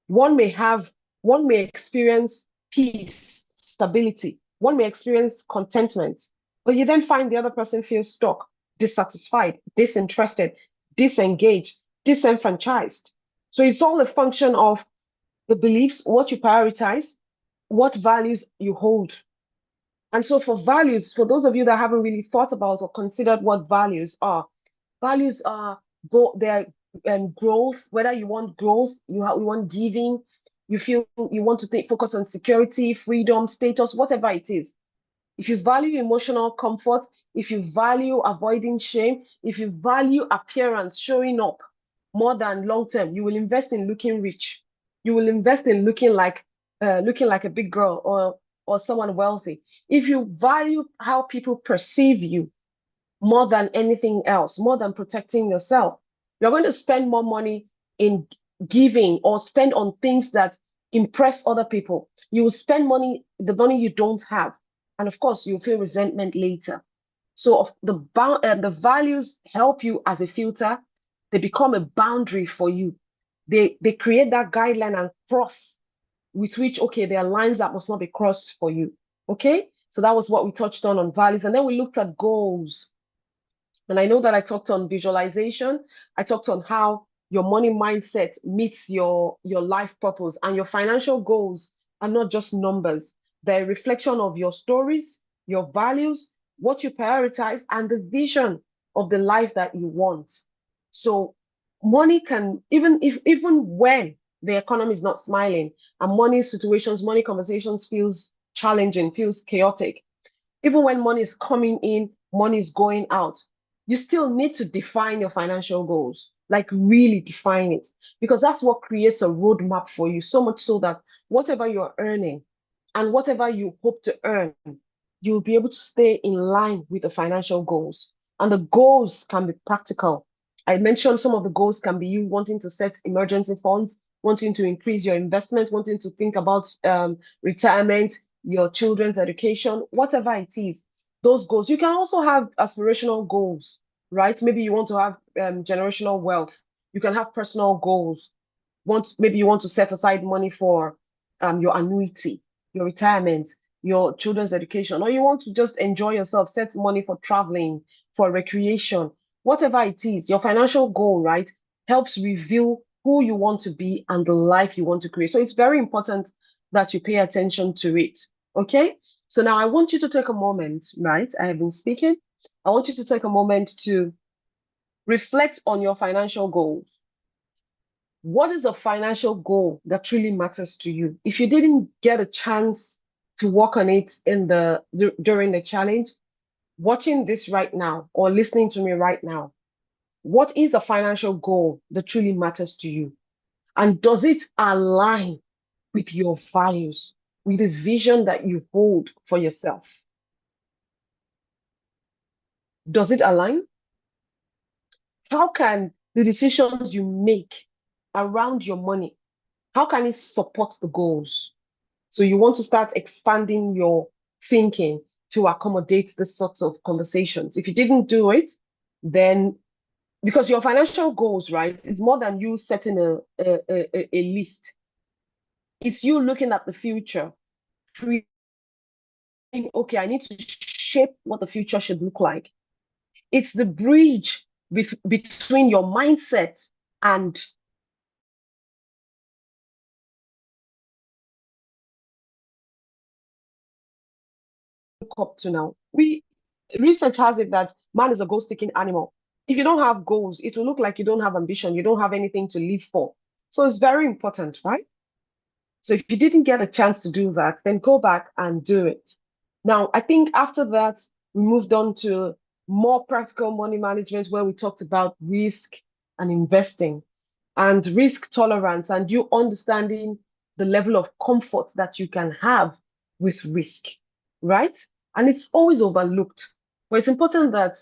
One may have, one may experience peace, stability. One may experience contentment, but you then find the other person feels stuck, dissatisfied, disinterested, disengaged, disenfranchised. So it's all a function of the beliefs, what you prioritize, what values you hold. And so for values, for those of you that haven't really thought about or considered what values are go their growth, whether you want growth, you want giving, you feel you want to focus on security, freedom, status, whatever it is. If you value emotional comfort, if you value avoiding shame, if you value appearance, showing up more than long term, you will invest in looking rich. You will invest in looking like a big girl or someone wealthy. If you value how people perceive you more than anything else, more than protecting yourself, you're going to spend more money in giving or spend on things that impress other people. You will spend money, the money you don't have. And of course, you'll feel resentment later. So the values help you as a filter. They become a boundary for you. They create that guideline and cross with which, okay, there are lines that must not be crossed for you. Okay, so that was what we touched on values. And then we looked at goals. And I know that I talked on visualization. I talked on how your money mindset meets your life purpose, and your financial goals are not just numbers. They're a reflection of your stories, your values, what you prioritize, and the vision of the life that you want. So money can, even when the economy is not smiling and money situations, money conversations feels challenging, feels chaotic, even when money is coming in, money is going out, you still need to define your financial goals, like really define it, because that's what creates a roadmap for you. So much so that whatever you're earning and whatever you hope to earn, you'll be able to stay in line with the financial goals. And the goals can be practical. I mentioned some of the goals can be you wanting to set emergency funds, wanting to increase your investment, wanting to think about retirement, your children's education, whatever it is, those goals. You can also have aspirational goals, right? Maybe you want to have generational wealth. You can have personal goals. Maybe you want to set aside money for your annuity, your retirement, your children's education, or you want to just enjoy yourself, set money for traveling, for recreation, whatever it is, your financial goal, right, helps reveal who you want to be and the life you want to create. So it's very important that you pay attention to it. Okay. So now I want you to take a moment, right? I have been speaking. I want you to take a moment to reflect on your financial goals. What is the financial goal that truly matters to you? If you didn't get a chance to work on it during the challenge, watching this right now or listening to me right now, what is the financial goal that truly matters to you? And does it align with your values, with the vision that you hold for yourself? Does it align? How can the decisions you make around your money, how can it support the goals? So you want to start expanding your thinking to accommodate this sorts of conversations. If you didn't do it, then because your financial goals, right, it's more than you setting a list. It's you looking at the future, creating, okay, I need to shape what the future should look like. It's the bridge between your mindset and look up to now. Research has it that man is a goal-seeking animal. If you don't have goals, it will look like you don't have ambition, you don't have anything to live for. So it's very important, right? So if you didn't get a chance to do that, then go back and do it. Now, I think after that, we moved on to more practical money management where we talked about risk and investing and risk tolerance and you understanding the level of comfort that you can have with risk, right? And it's always overlooked. But it's important that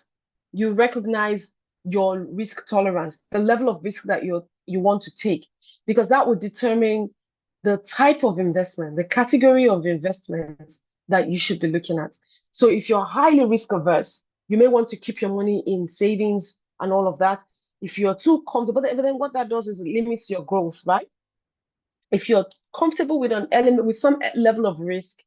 you recognize your risk tolerance, the level of risk that you want to take, because that will determine the type of investment, the category of investment that you should be looking at. So if you're highly risk averse, you may want to keep your money in savings and all of that. If you're too comfortable, but then what that does is it limits your growth, right? If you're comfortable with an element, with some level of risk,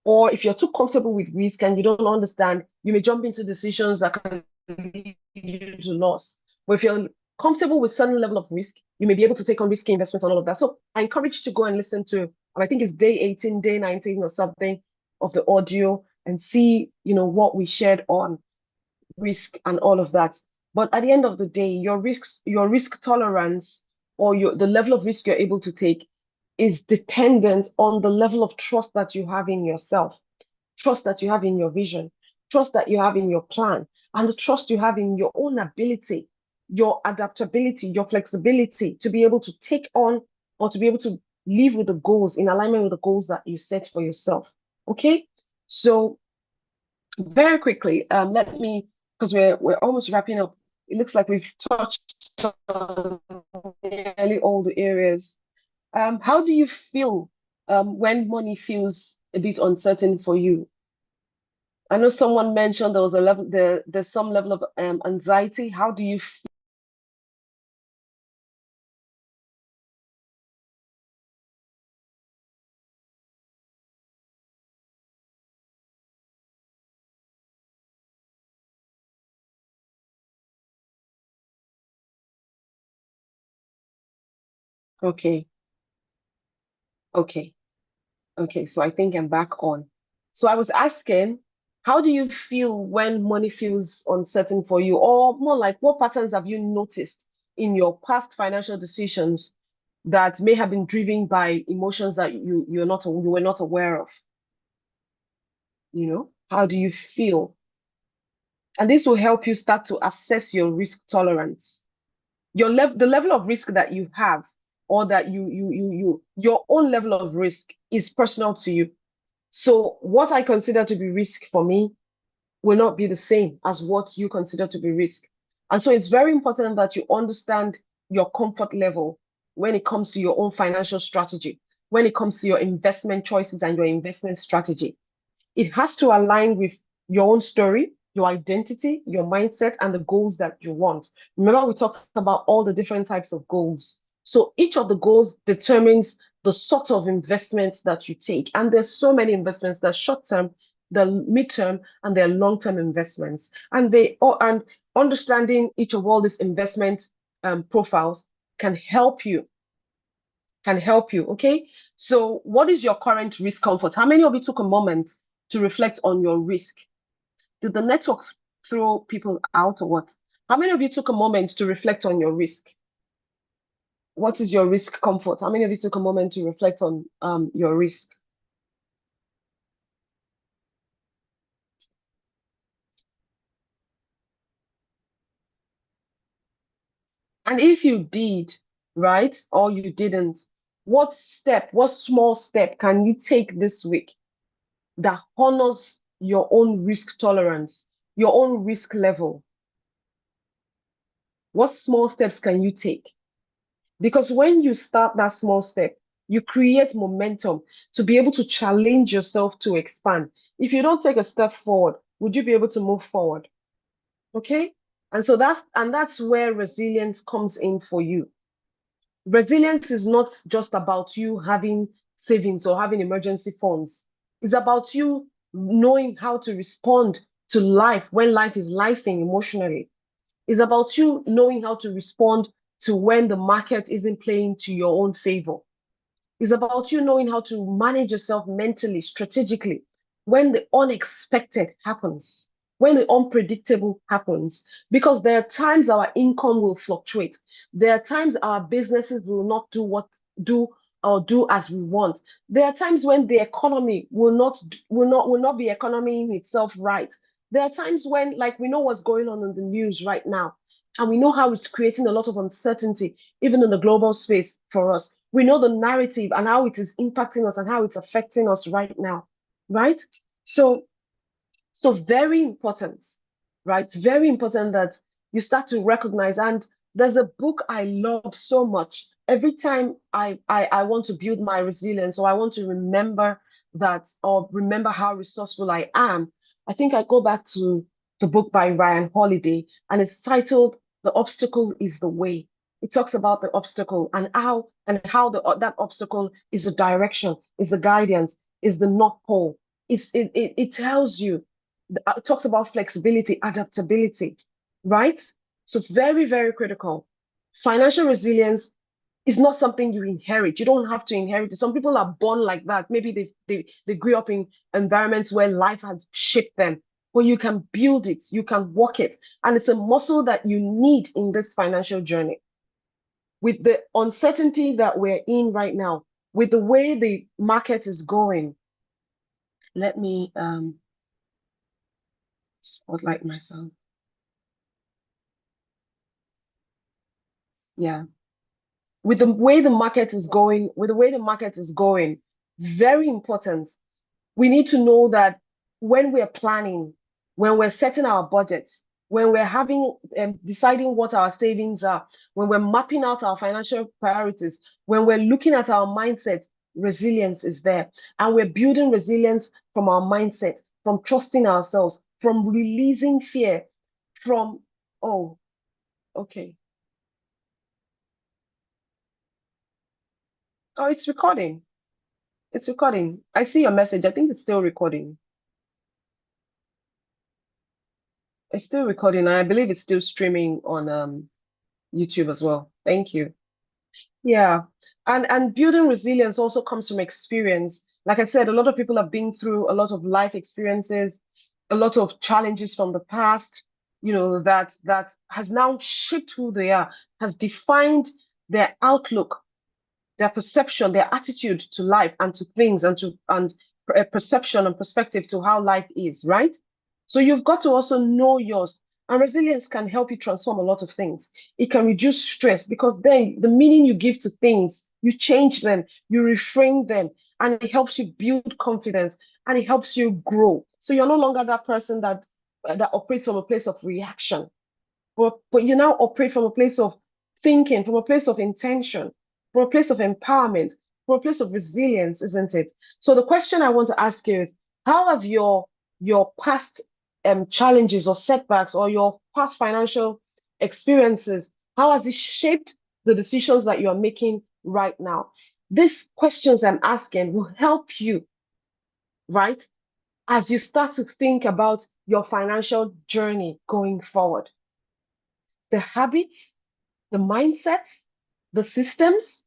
or if you're too comfortable with risk and you don't understand, you may jump into decisions that can lead you to loss. But if you're comfortable with certain level of risk, you may be able to take on risky investments and all of that. So I encourage you to go and listen to, I think it's day 18, day 19 or something of the audio and see, what we shared on risk and all of that. But at the end of the day, your risk tolerance or the level of risk you're able to take is dependent on the level of trust that you have in yourself, trust that you have in your vision, trust that you have in your plan, and the trust you have in your own ability, your adaptability, your flexibility to be able to take on or to be able to live with the goals in alignment with the goals that you set for yourself. Okay. So very quickly, let me, because we're almost wrapping up. It looks like we've touched on nearly all the areas. How do you feel when money feels a bit uncertain for you? I know someone mentioned there's some level of anxiety. How do you Okay. Okay. Okay. So I think I'm back on. So I was asking, how do you feel when money feels uncertain for you? Or more like, what patterns have you noticed in your past financial decisions that may have been driven by emotions that you were not aware of? How do you feel? And this will help you start to assess your risk tolerance, the level of risk that you have, or that your own level of risk is personal to you. So what I consider to be risk for me will not be the same as what you consider to be risk. And so it's very important that you understand your comfort level when it comes to your own financial strategy, when it comes to your investment choices and your investment strategy. It has to align with your own story, your identity, your mindset, and the goals that you want. Remember, we talked about all the different types of goals. So each of the goals determines the sort of investments that you take. And there's so many investments that short term, the midterm, and their long-term investments. And understanding each of all these investment profiles can help you okay? So what is your current risk comfort? How many of you took a moment to reflect on your risk? Did the network throw people out or what? How many of you took a moment to reflect on your risk? What is your risk comfort? How many of you took a moment to reflect on your risk? And if you did, right, or you didn't, what small step can you take this week that honors your own risk tolerance, your own risk level? What small steps can you take? Because when you start that small step, you create momentum to be able to challenge yourself to expand. If you don't take a step forward, would you be able to move forward? Okay? And so that's where resilience comes in for you. Resilience is not just about you having savings or having emergency funds. It's about you knowing how to respond to life when life is lifing emotionally. It's about you knowing how to respond to when the market isn't playing to your own favor. It's about you knowing how to manage yourself mentally, strategically, when the unexpected happens, when the unpredictable happens. Because there are times our income will fluctuate. There are times our businesses will not do do as we want. There are times when the economy will not be economying itself right. There are times when, like, we know what's going on in the news right now, and we know how it's creating a lot of uncertainty, even in the global space for us. We know the narrative and how it is impacting us and how it's affecting us right now, right? So, so very important, right? Very important that you start to recognize. And there's a book I love so much. Every time I want to build my resilience, or I want to remember that, or remember how resourceful I am, I think I go back to the book by Ryan Holiday, and it's titled "The Obstacle is the Way." It talks about the obstacle and how that obstacle is the direction, is the guidance, is the North Pole. It tells you, it talks about flexibility, adaptability, right? So very, very critical. Financial resilience is not something you inherit. You don't have to inherit it. Some people are born like that. Maybe they grew up in environments where life has shaped them. But you can build it, you can work it. And it's a muscle that you need in this financial journey. With the uncertainty that we're in right now, with the way the market is going, let me spotlight myself. Yeah. With the way the market is going, very important. We need to know that when we're planning, when we're setting our budgets, when we're having deciding what our savings are, when we're mapping out our financial priorities, when we're looking at our mindset, resilience is there. And we're building resilience from our mindset, from trusting ourselves, from releasing fear, from, oh, okay. Oh, it's recording. It's recording. I see your message. I think it's still recording. It's still recording, and I believe it's still streaming on YouTube as well. Thank you. Yeah. And building resilience also comes from experience. Like I said, a lot of people have been through a lot of life experiences, a lot of challenges from the past, that has now shaped who they are, has defined their outlook, their perception, their attitude to life and to things and perception and perspective to how life is, right? So you've got to also know yours. And resilience can help you transform a lot of things. It can reduce stress because then the meaning you give to things, you change them, you reframe them, and it helps you build confidence and it helps you grow. So you're no longer that person that operates from a place of reaction, but you now operate from a place of thinking, from a place of intention, from a place of empowerment, from a place of resilience, isn't it? So the question I want to ask you is, how have your past challenges or setbacks or your past financial experiences, how has it shaped the decisions that you are making right now? These questions I'm asking will help you, right, as you start to think about your financial journey going forward. The habits, the mindsets, the systems,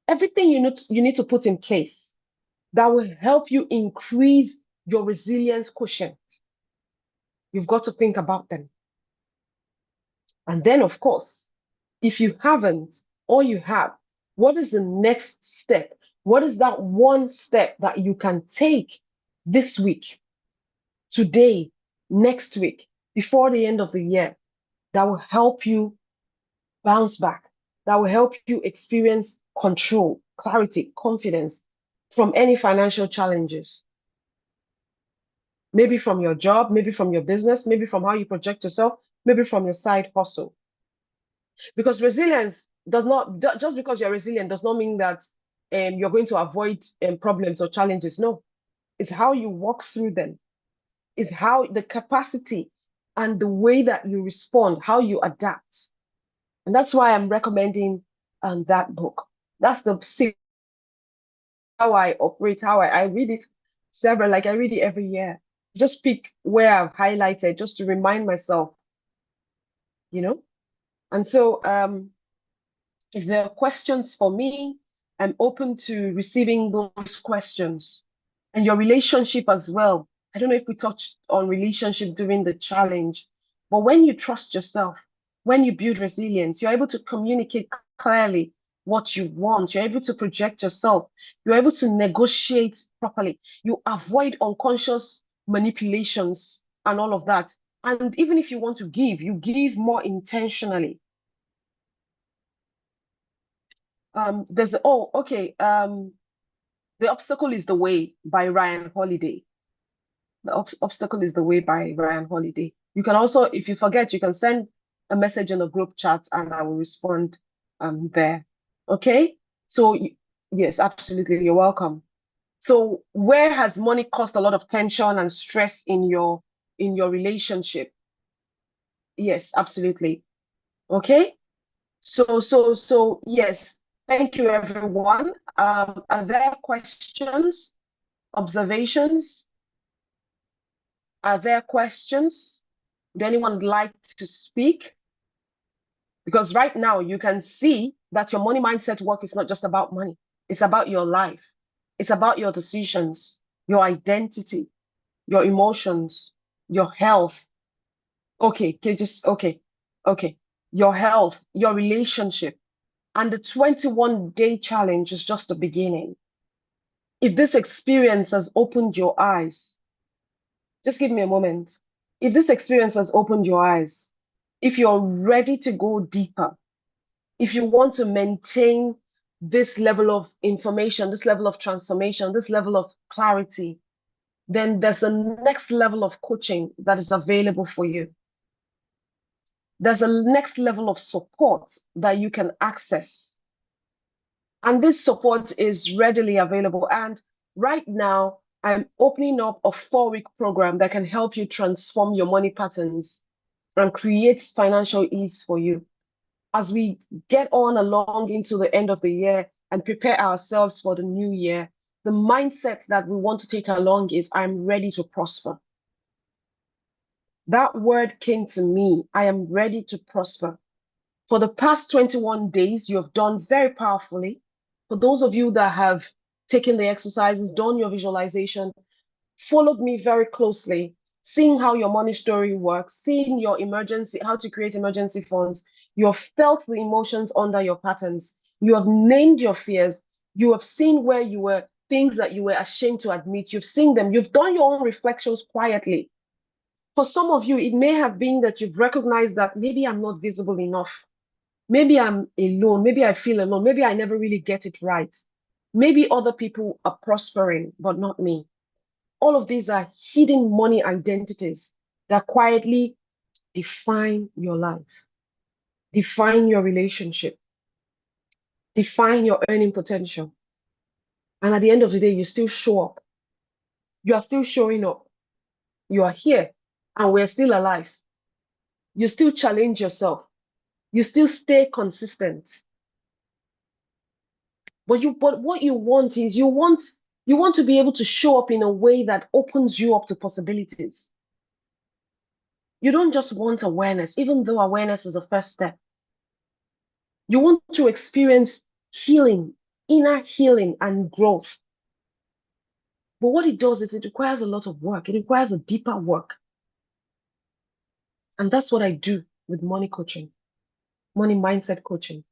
everything you need to put in place that will help you increase your resilience quotient. You've got to think about them. And then, of course, if you haven't or you have, what is the next step? What is that one step that you can take this week, today, next week, before the end of the year that will help you bounce back, that will help you experience control, clarity, confidence from any financial challenges? Maybe from your job, maybe from your business, maybe from how you project yourself, maybe from your side hustle. Because resilience does not, just because you're resilient does not mean that you're going to avoid problems or challenges. No, it's how you walk through them, it's how the capacity and the way that you respond, how you adapt. And that's why I'm recommending that book. That's the how I operate, how I read it like I read it every year. Just pick where I've highlighted just to remind myself, you know? And so if there are questions for me, I'm open to receiving those questions. And your relationship as well. I don't know if we touched on relationship during the challenge, but when you trust yourself, when you build resilience, you're able to communicate clearly what you want. You're able to project yourself. You're able to negotiate properly. You avoid unconscious manipulations and all of that. And even if you want to give, you give more intentionally. The Obstacle is the Way by Ryan Holiday. Obstacle is the Way by Ryan Holiday. You can also, if you forget, you can send a message in the group chat and I will respond there. Okay? So yes, absolutely, you're welcome. So where has money caused a lot of tension and stress in your relationship? Yes, absolutely. Okay? So yes, thank you everyone. Are there questions, observations? Are there questions? Would anyone like to speak? Because right now you can see that your money mindset work is not just about money. It's about your life. It's about your decisions, your identity, your emotions, your health. Okay, okay. Your health, your relationship. And the 21-day challenge is just the beginning. If this experience has opened your eyes, just give me a moment. If this experience has opened your eyes, if you're ready to go deeper, if you want to maintain this level of information, this level of transformation, this level of clarity, then there's a next level of coaching that is available for you. There's a next level of support that you can access. And this support is readily available. And right now, I'm opening up a 4-week program that can help you transform your money patterns and create financial ease for you. As we get on along into the end of the year and prepare ourselves for the new year, the mindset that we want to take along is I'm ready to prosper. That word came to me. I am ready to prosper. For the past 21 days, you have done very powerfully. For those of you that have taken the exercises, done your visualization, followed me very closely, seeing how your money story works, seeing your emergency, how to create emergency funds, you have felt the emotions under your patterns, you have named your fears, you have seen where you were, things that you were ashamed to admit, you've seen them, you've done your own reflections quietly. For some of you, it may have been that you've recognized that maybe I'm not visible enough. Maybe I'm alone. Maybe I feel alone. Maybe I never really get it right. Maybe other people are prospering, but not me. All of these are hidden money identities that quietly define your life, define your relationship, define your earning potential. And at the end of the day, you still show up. You are still showing up. You are here and we're still alive. You still challenge yourself. You still stay consistent. But what you want is you want to be able to show up in a way that opens you up to possibilities. You don't just want awareness, even though awareness is the first step. You want to experience healing, inner healing and growth. But what it does is it requires a lot of work. It requires a deeper work. And that's what I do with money coaching, money mindset coaching.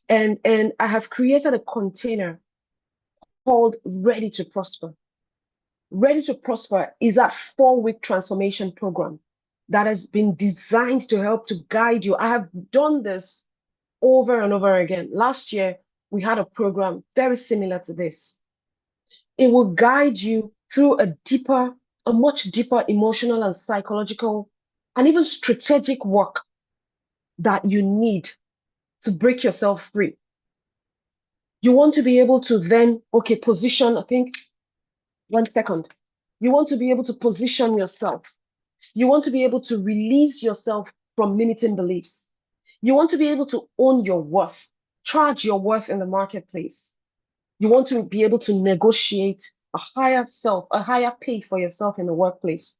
And I have created a container called Ready to Prosper. Ready to Prosper is a 4-week transformation program that has been designed to help to guide you. I have done this over and over again. Last year, we had a program very similar to this. It will guide you through a much deeper emotional and psychological and even strategic work that you need to break yourself free. You want to be able to then, okay, position, I think, 1 second. You want to be able to position yourself. You want to be able to release yourself from limiting beliefs. You want to be able to own your worth, charge your worth in the marketplace. You want to be able to negotiate a higher pay for yourself in the workplace.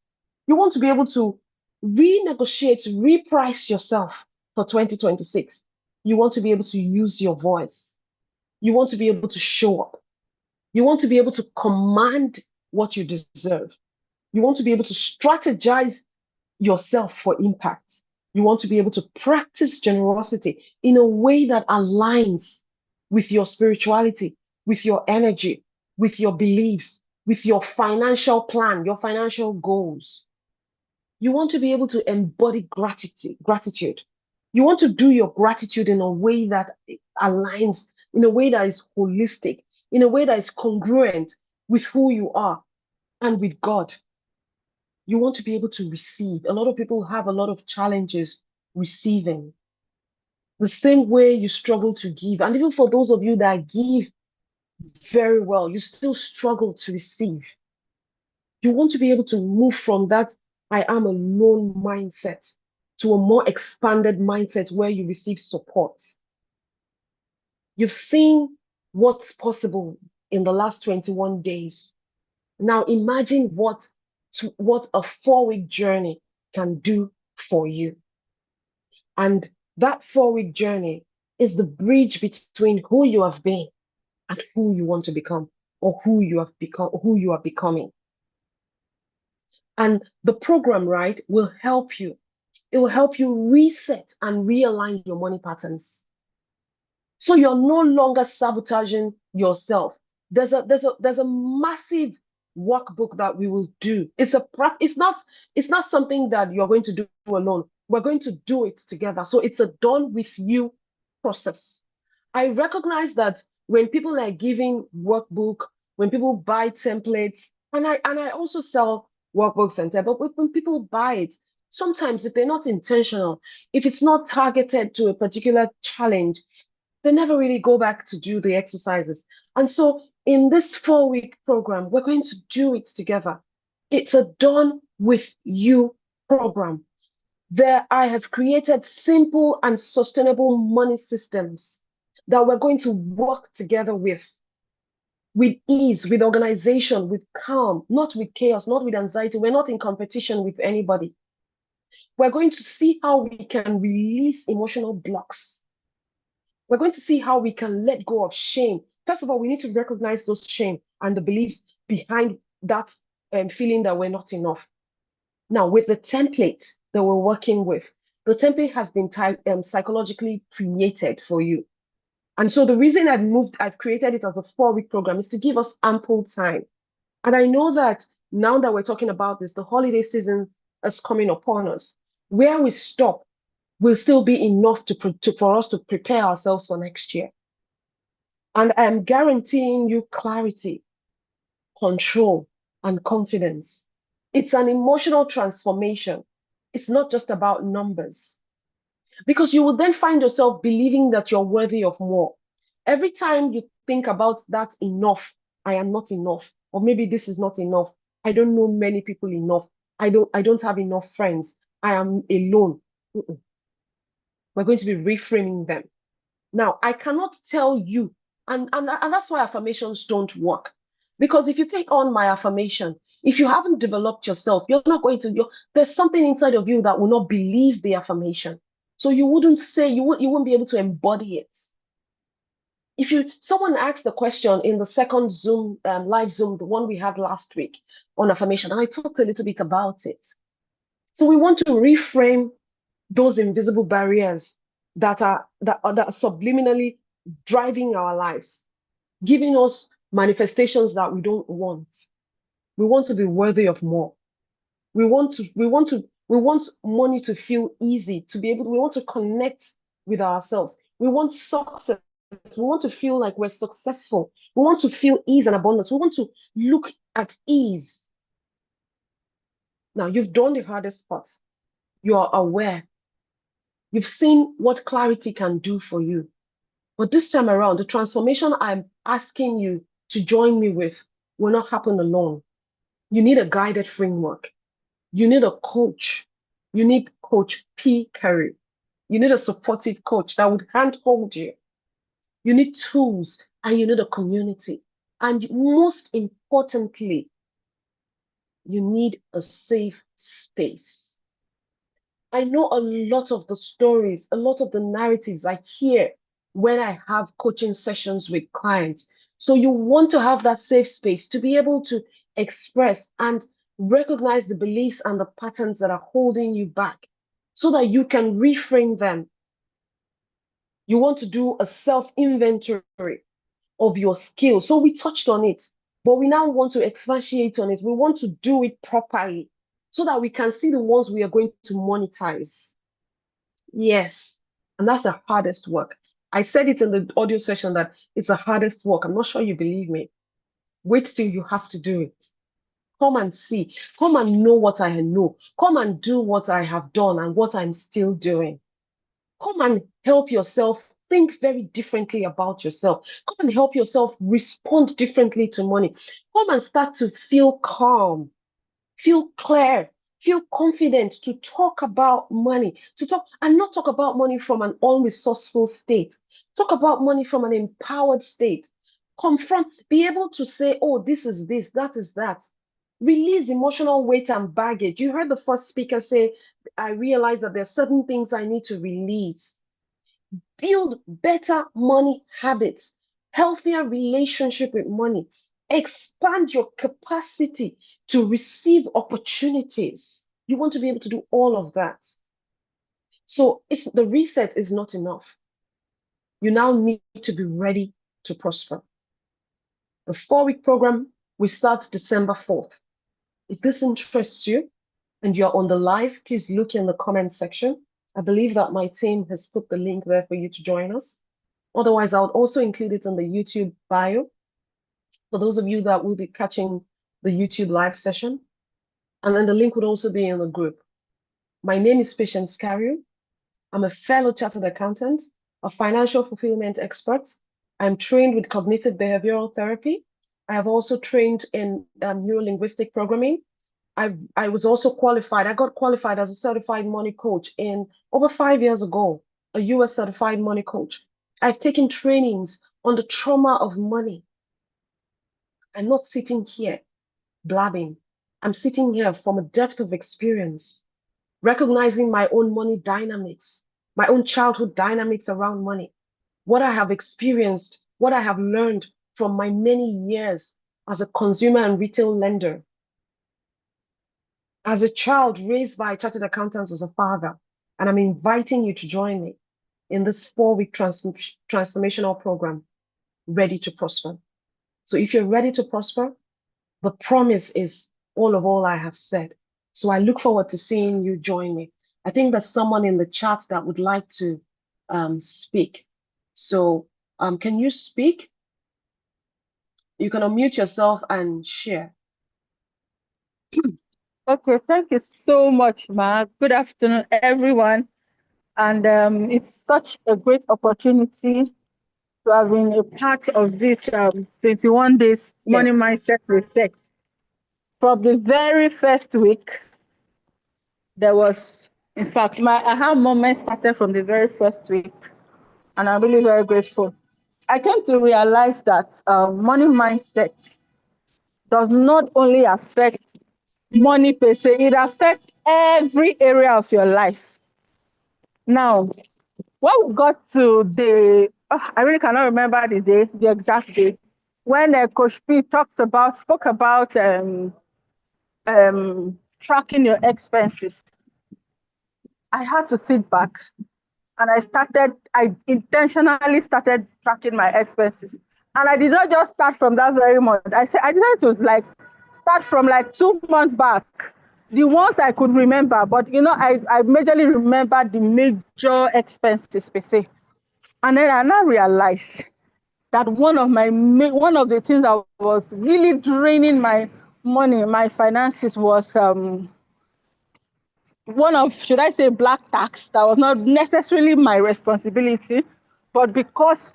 You want to be able to renegotiate, reprice yourself for 2026. You want to be able to use your voice. You want to be able to show up. You want to be able to command what you deserve. You want to be able to strategize yourself for impact. You want to be able to practice generosity in a way that aligns with your spirituality, with your energy, with your beliefs, with your financial plan, your financial goals. You want to be able to embody gratitude. You want to do your gratitude in a way that aligns, in a way that is holistic, in a way that is congruent with who you are and with God. You want to be able to receive. A lot of people have a lot of challenges receiving. The same way you struggle to give. And even for those of you that give very well, you still struggle to receive. You want to be able to move from that I am alone mindset to a more expanded mindset where you receive support. You've seen what's possible in the last 21 days. Now imagine what a 4-week journey can do for you. And that 4-week journey is the bridge between who you have been and who you want to become, or who you have become, who you are becoming. And the program, right, will help you. It will help you reset and realign your money patterns. So you're no longer sabotaging yourself. There's a massive workbook that we will do. It's not something that you're going to do alone. We're going to do it together. So it's a done with you process. I recognize that when people are giving workbook, when people buy templates, and I also sell workbooks and templates, but when people buy it, sometimes if they're not intentional, if it's not targeted to a particular challenge, they never really go back to do the exercises. And so in this 4-week program, we're going to do it together. It's a done with you program. There, I have created simple and sustainable money systems that we're going to work together with ease, with organization, with calm, not with chaos, not with anxiety. We're not in competition with anybody. We're going to see how we can release emotional blocks. We're going to see how we can let go of shame. First of all, we need to recognize those shame and the beliefs behind that feeling that we're not enough. Now, with the template that we're working with, the template has been psychologically created for you. And so the reason I've created it as a 4-week program is to give us ample time. And I know that now that we're talking about this, the holiday season is coming upon us. Where we stop will still be enough for us to prepare ourselves for next year. And I'm guaranteeing you clarity, control, and confidence. It's an emotional transformation. It's not just about numbers. Because you will then find yourself believing that you're worthy of more. Every time you think about that enough, I am not enough, or maybe this is not enough. I don't know many people enough. I don't have enough friends. I am alone. We're going to be reframing them. Now, I cannot tell you, and that's why affirmations don't work. Because if you take on my affirmation, if you haven't developed yourself, you're not going to, there's something inside of you that will not believe the affirmation. So you wouldn't say, you wouldn't be able to embody it. If someone asked the question in the second Zoom, live Zoom, the one we had last week on affirmation, and I talked a little bit about it. So we want to reframe those invisible barriers that are subliminally driving our lives, giving us manifestations that we don't want. We want to be worthy of more. We want money to feel easy, we want to connect with ourselves. We want success. We want to feel like we're successful. We want to feel ease and abundance. We want to look at ease. Now, you've done the hardest part. You are aware. You've seen what clarity can do for you. But this time around, the transformation I'm asking you to join me with will not happen alone. You need a guided framework. You need a coach. You need Coach P. Carew. You need a supportive coach that would handhold you. You need tools and you need a community. And most importantly, you need a safe space. I know a lot of the stories, a lot of the narratives I hear when I have coaching sessions with clients. So you want to have that safe space to be able to express and recognize the beliefs and the patterns that are holding you back so that you can reframe them. You want to do a self-inventory of your skills. So we touched on it, but we now want to expatiate on it. We want to do it properly so that we can see the ones we are going to monetize. Yes, and that's the hardest work. I said it in the audio session that it's the hardest work. I'm not sure you believe me. Wait till you have to do it. Come and see. Come and know what I know. Come and do what I have done and what I'm still doing. Come and help yourself think very differently about yourself. Come and help yourself respond differently to money. Come and start to feel calm, feel clear, feel confident to talk about money, to talk and not talk about money from an unresourceful state. Talk about money from an empowered state. Be able to say, oh, this is this, that is that. Release emotional weight and baggage. You heard the first speaker say, I realize that there are certain things I need to release. Build better money habits, healthier relationship with money, expand your capacity to receive opportunities. You want to be able to do all of that. So the reset is not enough. You now need to be ready to prosper. The 4-week program will start December 4th. If this interests you and you're on the live, please look in the comment section. I believe that my team has put the link there for you to join us. Otherwise, I'll also include it in the YouTube bio for those of you that will be catching the YouTube live session. And then the link would also be in the group. My name is Patience Carew. I'm a fellow chartered accountant, a financial fulfillment expert. I'm trained with cognitive behavioral therapy. I have also trained in neuro-linguistic programming. I was also qualified. I got qualified as a certified money coach in over 5 years ago, a US certified money coach. I've taken trainings on the trauma of money. I'm not sitting here blabbing. I'm sitting here from a depth of experience. recognizing my own money dynamics, my own childhood dynamics around money, what I have experienced, what I have learned from my many years as a consumer and retail lender, as a child raised by a chartered accountant as a father. And I'm inviting you to join me in this 4-week transformational program, Ready to Prosper. So if you're ready to prosper, the promise is all of all I have said. So I look forward to seeing you join me. I think there's someone in the chat that would like to speak. So can you speak? You can unmute yourself and share. Okay, thank you so much, Ma. Good afternoon, everyone. And it's such a great opportunity to have been a part of this 21 days Yes. money mindset reset. From the very first week, there was, in fact, my aha moment started from the very first week, and I'm really very grateful. I came to realize that money mindset does not only affect money per se, it affects every area of your life. Now, when we got to I really cannot remember the day, the exact day, when Coach P spoke about tracking your expenses. I had to sit back and I intentionally started tracking my expenses. And I did not just start from that very month. I decided to start from 2 months back, the ones I could remember. But I majorly remember the major expenses per se. And then I now realized that one of the things that was really draining my money, my finances, was one of, should I say, black tax that was not necessarily my responsibility, but because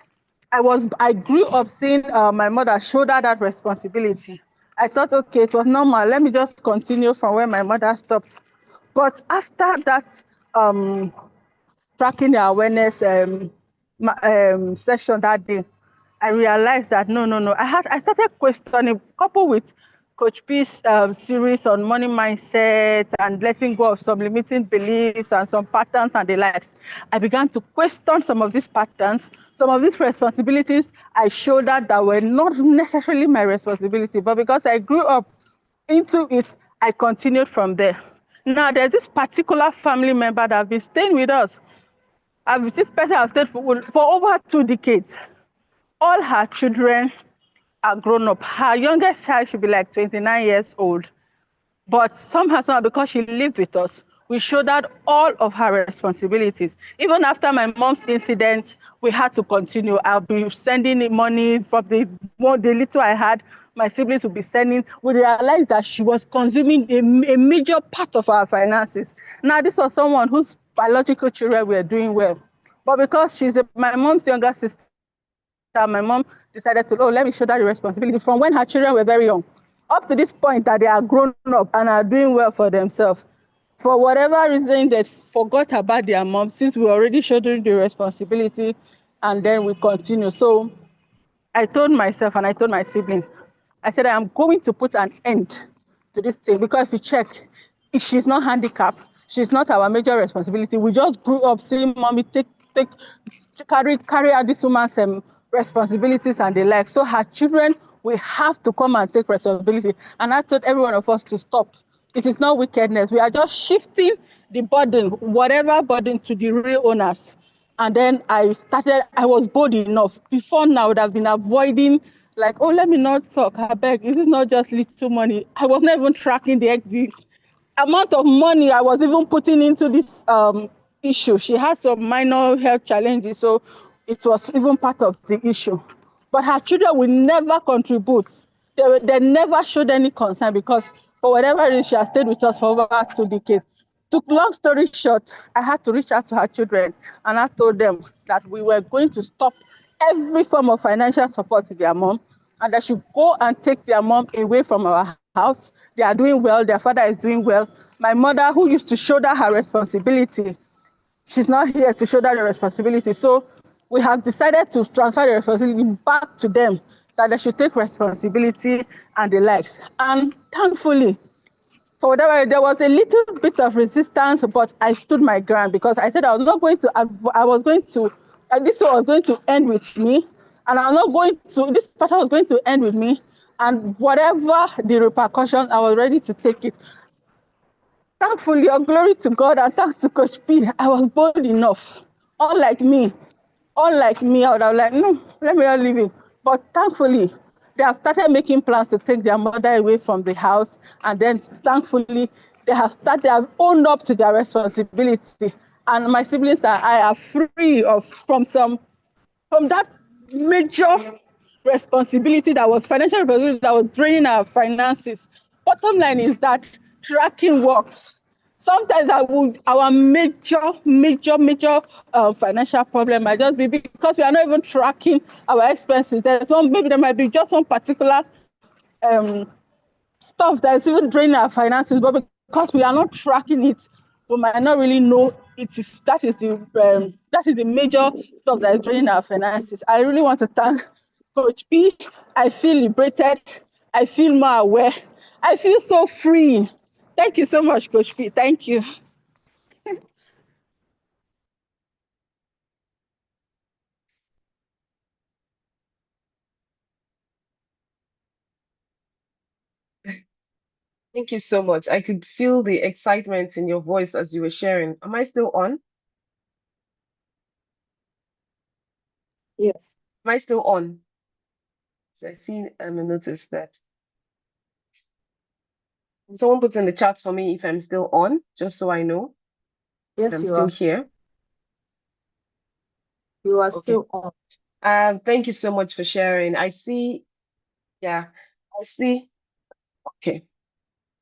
I grew up seeing my mother shoulder that responsibility. I thought, okay, it was normal. Let me just continue from where my mother stopped. But after that tracking the awareness session that day, I realized that no. I started questioning, coupled with Coach P's series on money mindset and letting go of some limiting beliefs and some patterns and the likes. I began to question some of these patterns, some of these responsibilities I shouldered that were not necessarily my responsibility, but because I grew up into it, I continued from there. Now, there's this particular family member that has been staying with us. This person has stayed for over 2 decades. All her children are grown up. Her youngest child should be 29 years old. But somehow, because she lived with us, we shouldered all of her responsibilities. Even after my mom's incident, we had to continue. I'll be sending money from the little I had. My siblings would be sending. We realized that she was consuming a major part of our finances. Now, this was someone whose biological children were doing well. But because she's my mom's younger sister, my mom decided to, let me shoulder the responsibility from when her children were very young, up to this point that they are grown up and are doing well for themselves. For whatever reason, they forgot about their mom since we already shouldering the responsibility, and then we continue. So I told myself and I told my siblings, I said, I am going to put an end to this thing, because if you check, if she's not handicapped, she's not our major responsibility. We just grew up seeing mommy carry out this woman's responsibilities and the like. So her children will have to come and take responsibility. And I told every one of us to stop. It is not wickedness. We are just shifting the burden, whatever burden, to the real owners. And then I was bold enough. Before now, I would have been avoiding, let me not talk. I beg, this is not just little money. I was not even tracking the amount of money I was even putting into this issue. She had some minor health challenges, so it was even part of the issue. But her children will never contribute. They never showed any concern, because for whatever reason, she has stayed with us for over 2 decades. To long story short, I had to reach out to her children, and I told them that we were going to stop every form of financial support to their mom, and they should go and take their mom away from our house. They are doing well. Their father is doing well. My mother, who used to shoulder her responsibility, she's not here to shoulder the responsibility. So we have decided to transfer the responsibility back to them, that they should take responsibility and the likes. And thankfully, for whatever, there was a little bit of resistance, but I stood my ground because I said I was not going to, I was going to, this was going to end with me, and I'm not going to, this pattern was going to end with me, and whatever the repercussions, I was ready to take it. Thankfully, or glory to God, and thanks to Coach P, I was bold enough. Unlike me, I would have like, no, let me not leave it. But thankfully, they have started making plans to take their mother away from the house. And then thankfully, they have owned up to their responsibility. And my siblings and I are free from that major responsibility that was financial responsibility that was draining our finances. Bottom line is that tracking works. Sometimes our major financial problem might just be because we are not even tracking our expenses. Maybe there might be just one particular um, stuff that is even draining our finances, but because we are not tracking it, we might not really know that is the major stuff that is draining our finances. I really want to thank Coach P. I feel liberated. I feel more aware. I feel so free. Thank you so much, Coach P. Thank you. Thank you so much. I could feel the excitement in your voice as you were sharing. Am I still on? Yes. Am I still on? So I see a notice that someone put in the chat for me if I'm still on, just so I know if Yes, I'm you still are. here. You are Okay. still on. Thank you so much for sharing. I see, yeah, I see. Okay.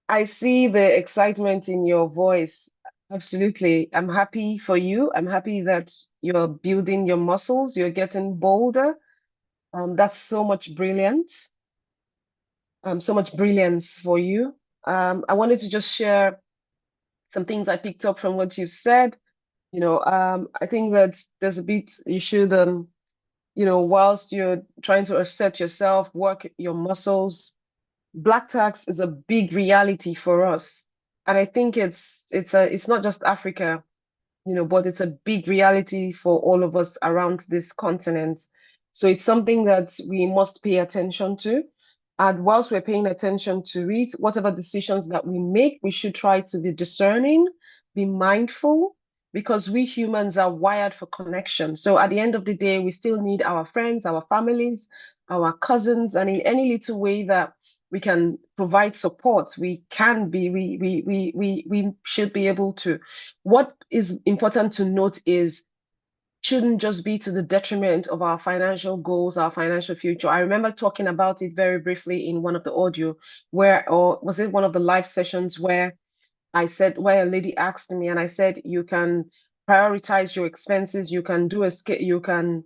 I see the excitement in your voice. Absolutely. I'm happy for you. I'm happy that you're building your muscles, you're getting bolder. That's so much brilliant. So much brilliance for you. I wanted to just share some things I picked up from what you've said. I think that there's a bit you should whilst you're trying to assert yourself, work your muscles, black tax is a big reality for us. And I think it's not just Africa, but it's a big reality for all of us around this continent. So it's something that we must pay attention to. And whilst we're paying attention to it, whatever decisions that we make, we should try to be discerning, be mindful, because we humans are wired for connection. So at the end of the day, we still need our friends, our families, our cousins, and in any little way that we can provide support, we should be able to. What is important to note is shouldn't just be to the detriment of our financial goals, our financial future. I remember talking about it very briefly in one of the audio or was it one of the live sessions where where a lady asked me and I said, you can prioritize your expenses, you can do you can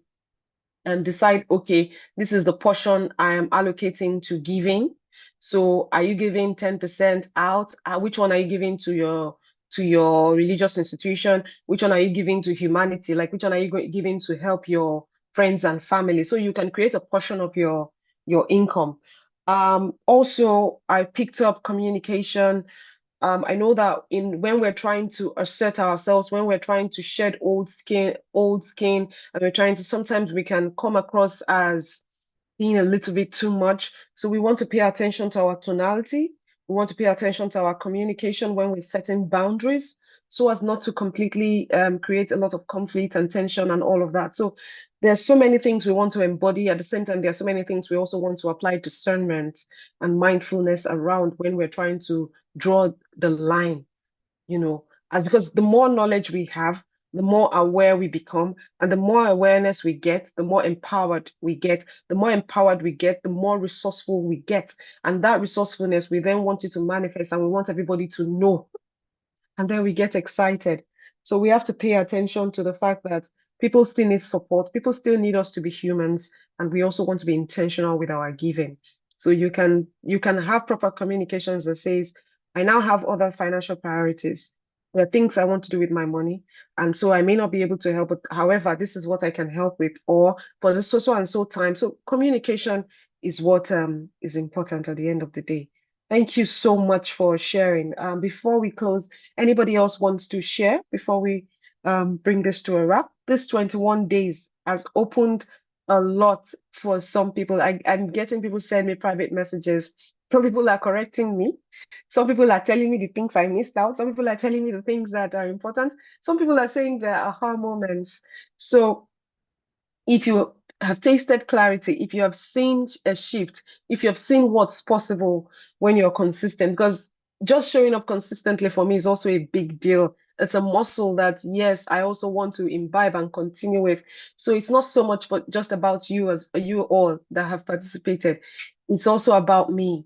and decide, okay, this is the portion I am allocating to giving. So are you giving 10% out? Which one are you giving to your religious institution? Which one are you giving to humanity? Like which one are you giving to help your friends and family? So you can create a portion of your income. Also, I picked up communication. I know that when we're trying to assert ourselves, when we're trying to shed old skin, and we're trying to, sometimes we can come across as being a little bit too much. So we want to pay attention to our tonality. We want to pay attention to our communication when we're setting boundaries, so as not to completely create a lot of conflict and tension and all of that. So there's so many things we want to embody. At the same time, there are so many things we also want to apply discernment and mindfulness around when we're trying to draw the line, as because the more knowledge we have, the more aware we become, and the more awareness we get, the more empowered we get. The more empowered we get, the more resourceful we get. And that resourcefulness, we then want it to manifest, and we want everybody to know, and then we get excited. So we have to pay attention to the fact that people still need support. People still need us to be humans, and we also want to be intentional with our giving. So you can have proper communications that says, I now have other financial priorities. There are things I want to do with my money, and so I may not be able to help. But however, this is what I can help with, or for this so and so time. So communication is what is important at the end of the day. Thank you so much for sharing. Before we close, anybody else wants to share before we bring this to a wrap? This 21 days has opened a lot for some people. I'm getting people send me private messages. Some people are correcting me. Some people are telling me the things I missed out. Some people are telling me the things that are important. Some people are saying there are aha moments. So if you have tasted clarity, if you have seen a shift, if you have seen what's possible when you're consistent, because just showing up consistently for me is also a big deal. It's a muscle that, yes, I also want to imbibe and continue with. So it's not so much but just about you as you all that have participated. It's also about me.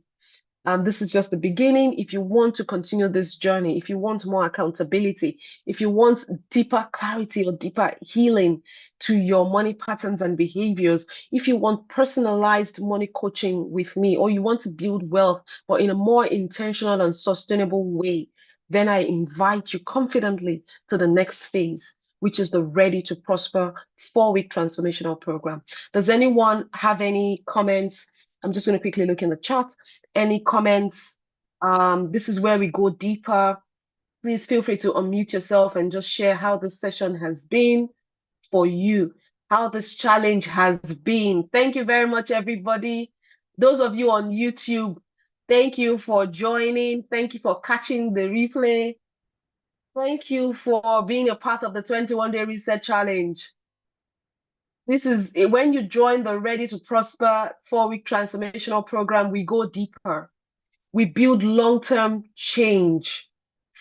This is just the beginning. If you want to continue this journey, if you want more accountability, if you want deeper clarity or deeper healing to your money patterns and behaviors, if you want personalized money coaching with me, or you want to build wealth, but in a more intentional and sustainable way, then I invite you confidently to the next phase, which is the Ready to Prosper 4-week transformational program. Does anyone have any comments? I'm just going to quickly look in the chat. Any comments? This is where we go deeper. Please feel free to unmute yourself and just share how this session has been for you, how this challenge has been. Thank you very much, everybody. Those of you on YouTube, thank you for joining. Thank you for catching the replay. Thank you for being a part of the 21-day reset challenge. This is when you join the Ready to Prosper 4-week transformational program, we go deeper. We build long-term change,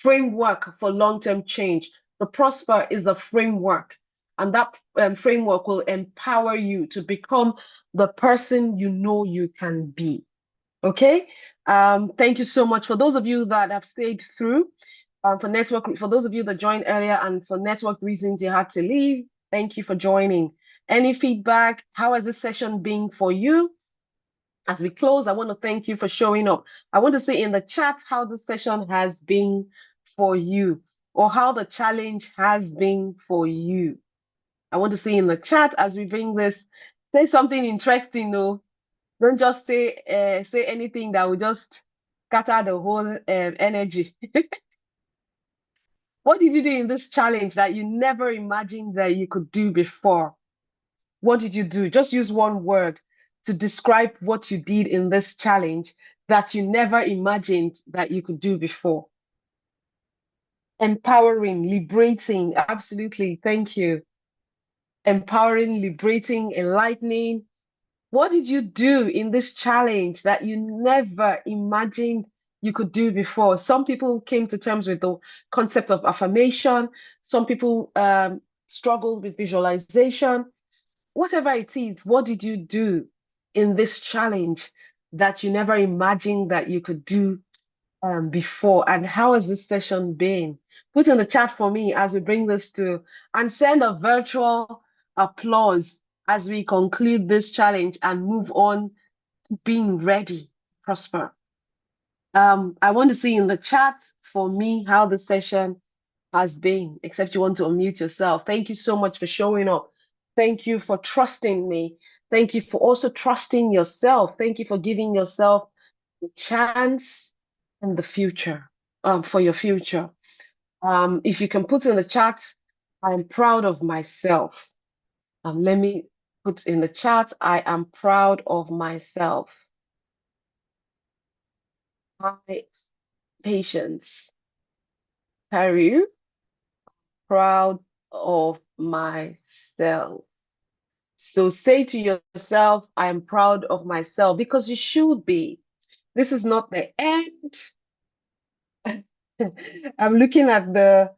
framework for long-term change. The Prosper is a framework, and that framework will empower you to become the person you know you can be. Okay? Thank you so much for those of you that have stayed through. For those of you that joined earlier and for network reasons you had to leave, thank you for joining. Any feedback? How has this session been for you? As we close, I want to thank you for showing up. I want to see in the chat how the session has been for you, or how the challenge has been for you. I want to see in the chat as we bring this. Say something interesting, though. Don't just say anything that will just scatter the whole energy. What did you do in this challenge that you never imagined that you could do before? What did you do? Just use one word to describe what you did in this challenge that you never imagined that you could do before. Empowering, liberating, absolutely. Thank you. Empowering, liberating, enlightening. What did you do in this challenge that you never imagined you could do before? Some people came to terms with the concept of affirmation. Some people struggled with visualization. Whatever it is, what did you do in this challenge that you never imagined that you could do before? And how has this session been? Put in the chat for me as we bring this to, and send a virtual applause as we conclude this challenge and move on to being ready, prosper. I want to see in the chat for me how the session has been, except you want to unmute yourself. Thank you so much for showing up. Thank you for trusting me. Thank you for also trusting yourself. Thank you for giving yourself the chance in the future, for your future. If you can put in the chat, I'm proud of myself. Let me put in the chat, I am proud of myself. My patience. Carew, proud of myself. So say to yourself, I am proud of myself, because you should be. This is not the end. I'm looking at the,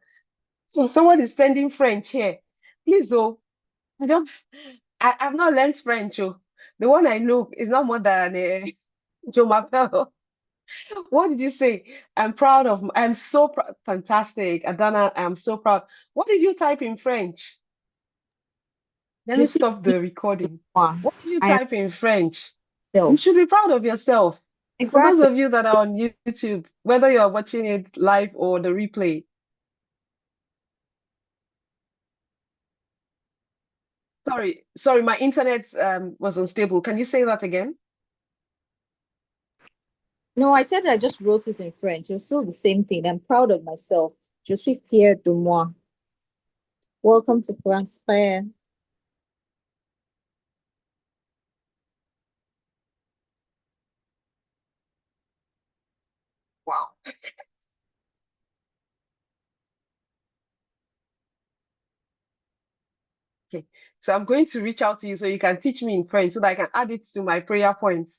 so someone is sending French here. Please, oh, I don't, I've not learned French. Oh. The one I know is not more than Joe Mapel. What did you say? I'm proud of, I'm so fantastic. Adana, I'm so proud. What did you type in French? Let Je me suis stop fière the de recording. moi. What did you I am type in French? You should self. be proud of yourself. For those Exactly. of you that are on YouTube, whether you are watching it live or the replay. Sorry, my internet was unstable. Can you say that again? No, I said I just wrote it in French. It was still the same thing. I'm proud of myself. Je suis fière de moi. Welcome to France. Wow. Okay. So I'm going to reach out to you so you can teach me in French so that I can add it to my prayer points.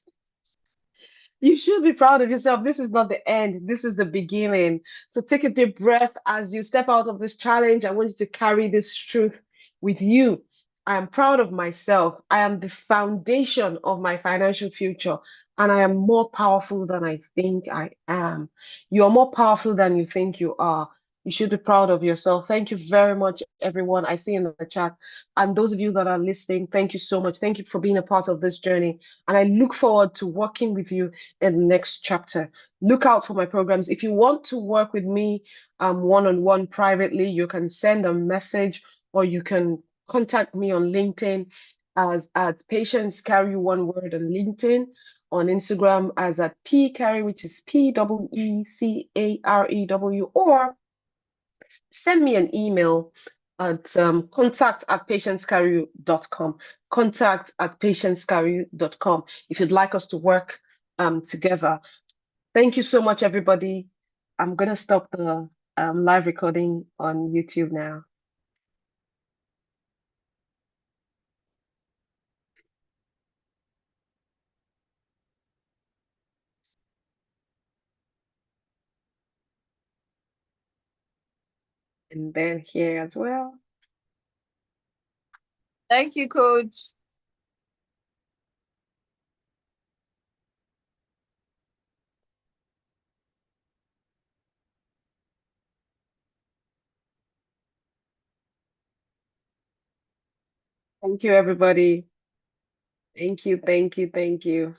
You should be proud of yourself. This is not the end. This is the beginning. So take a deep breath as you step out of this challenge. I want you to carry this truth with you. I am proud of myself. I am the foundation of my financial future, and I am more powerful than I think I am. You are more powerful than you think you are. You should be proud of yourself. Thank you very much, everyone. I see in the chat. And those of you that are listening, thank you so much. Thank you for being a part of this journey. And I look forward to working with you in the next chapter. Look out for my programs. If you want to work with me one-on-one privately, you can send a message or you can contact me on LinkedIn as at Patience Carew, one word on LinkedIn, on Instagram as at P Carew, which is PEECAREW, or send me an email at contact@patiencecarew.com. Contact@patiencecarew.com if you'd like us to work together. Thank you so much, everybody. I'm gonna stop the live recording on YouTube now. And then here as well. Thank you, Coach. Thank you, everybody. Thank you, thank you, thank you.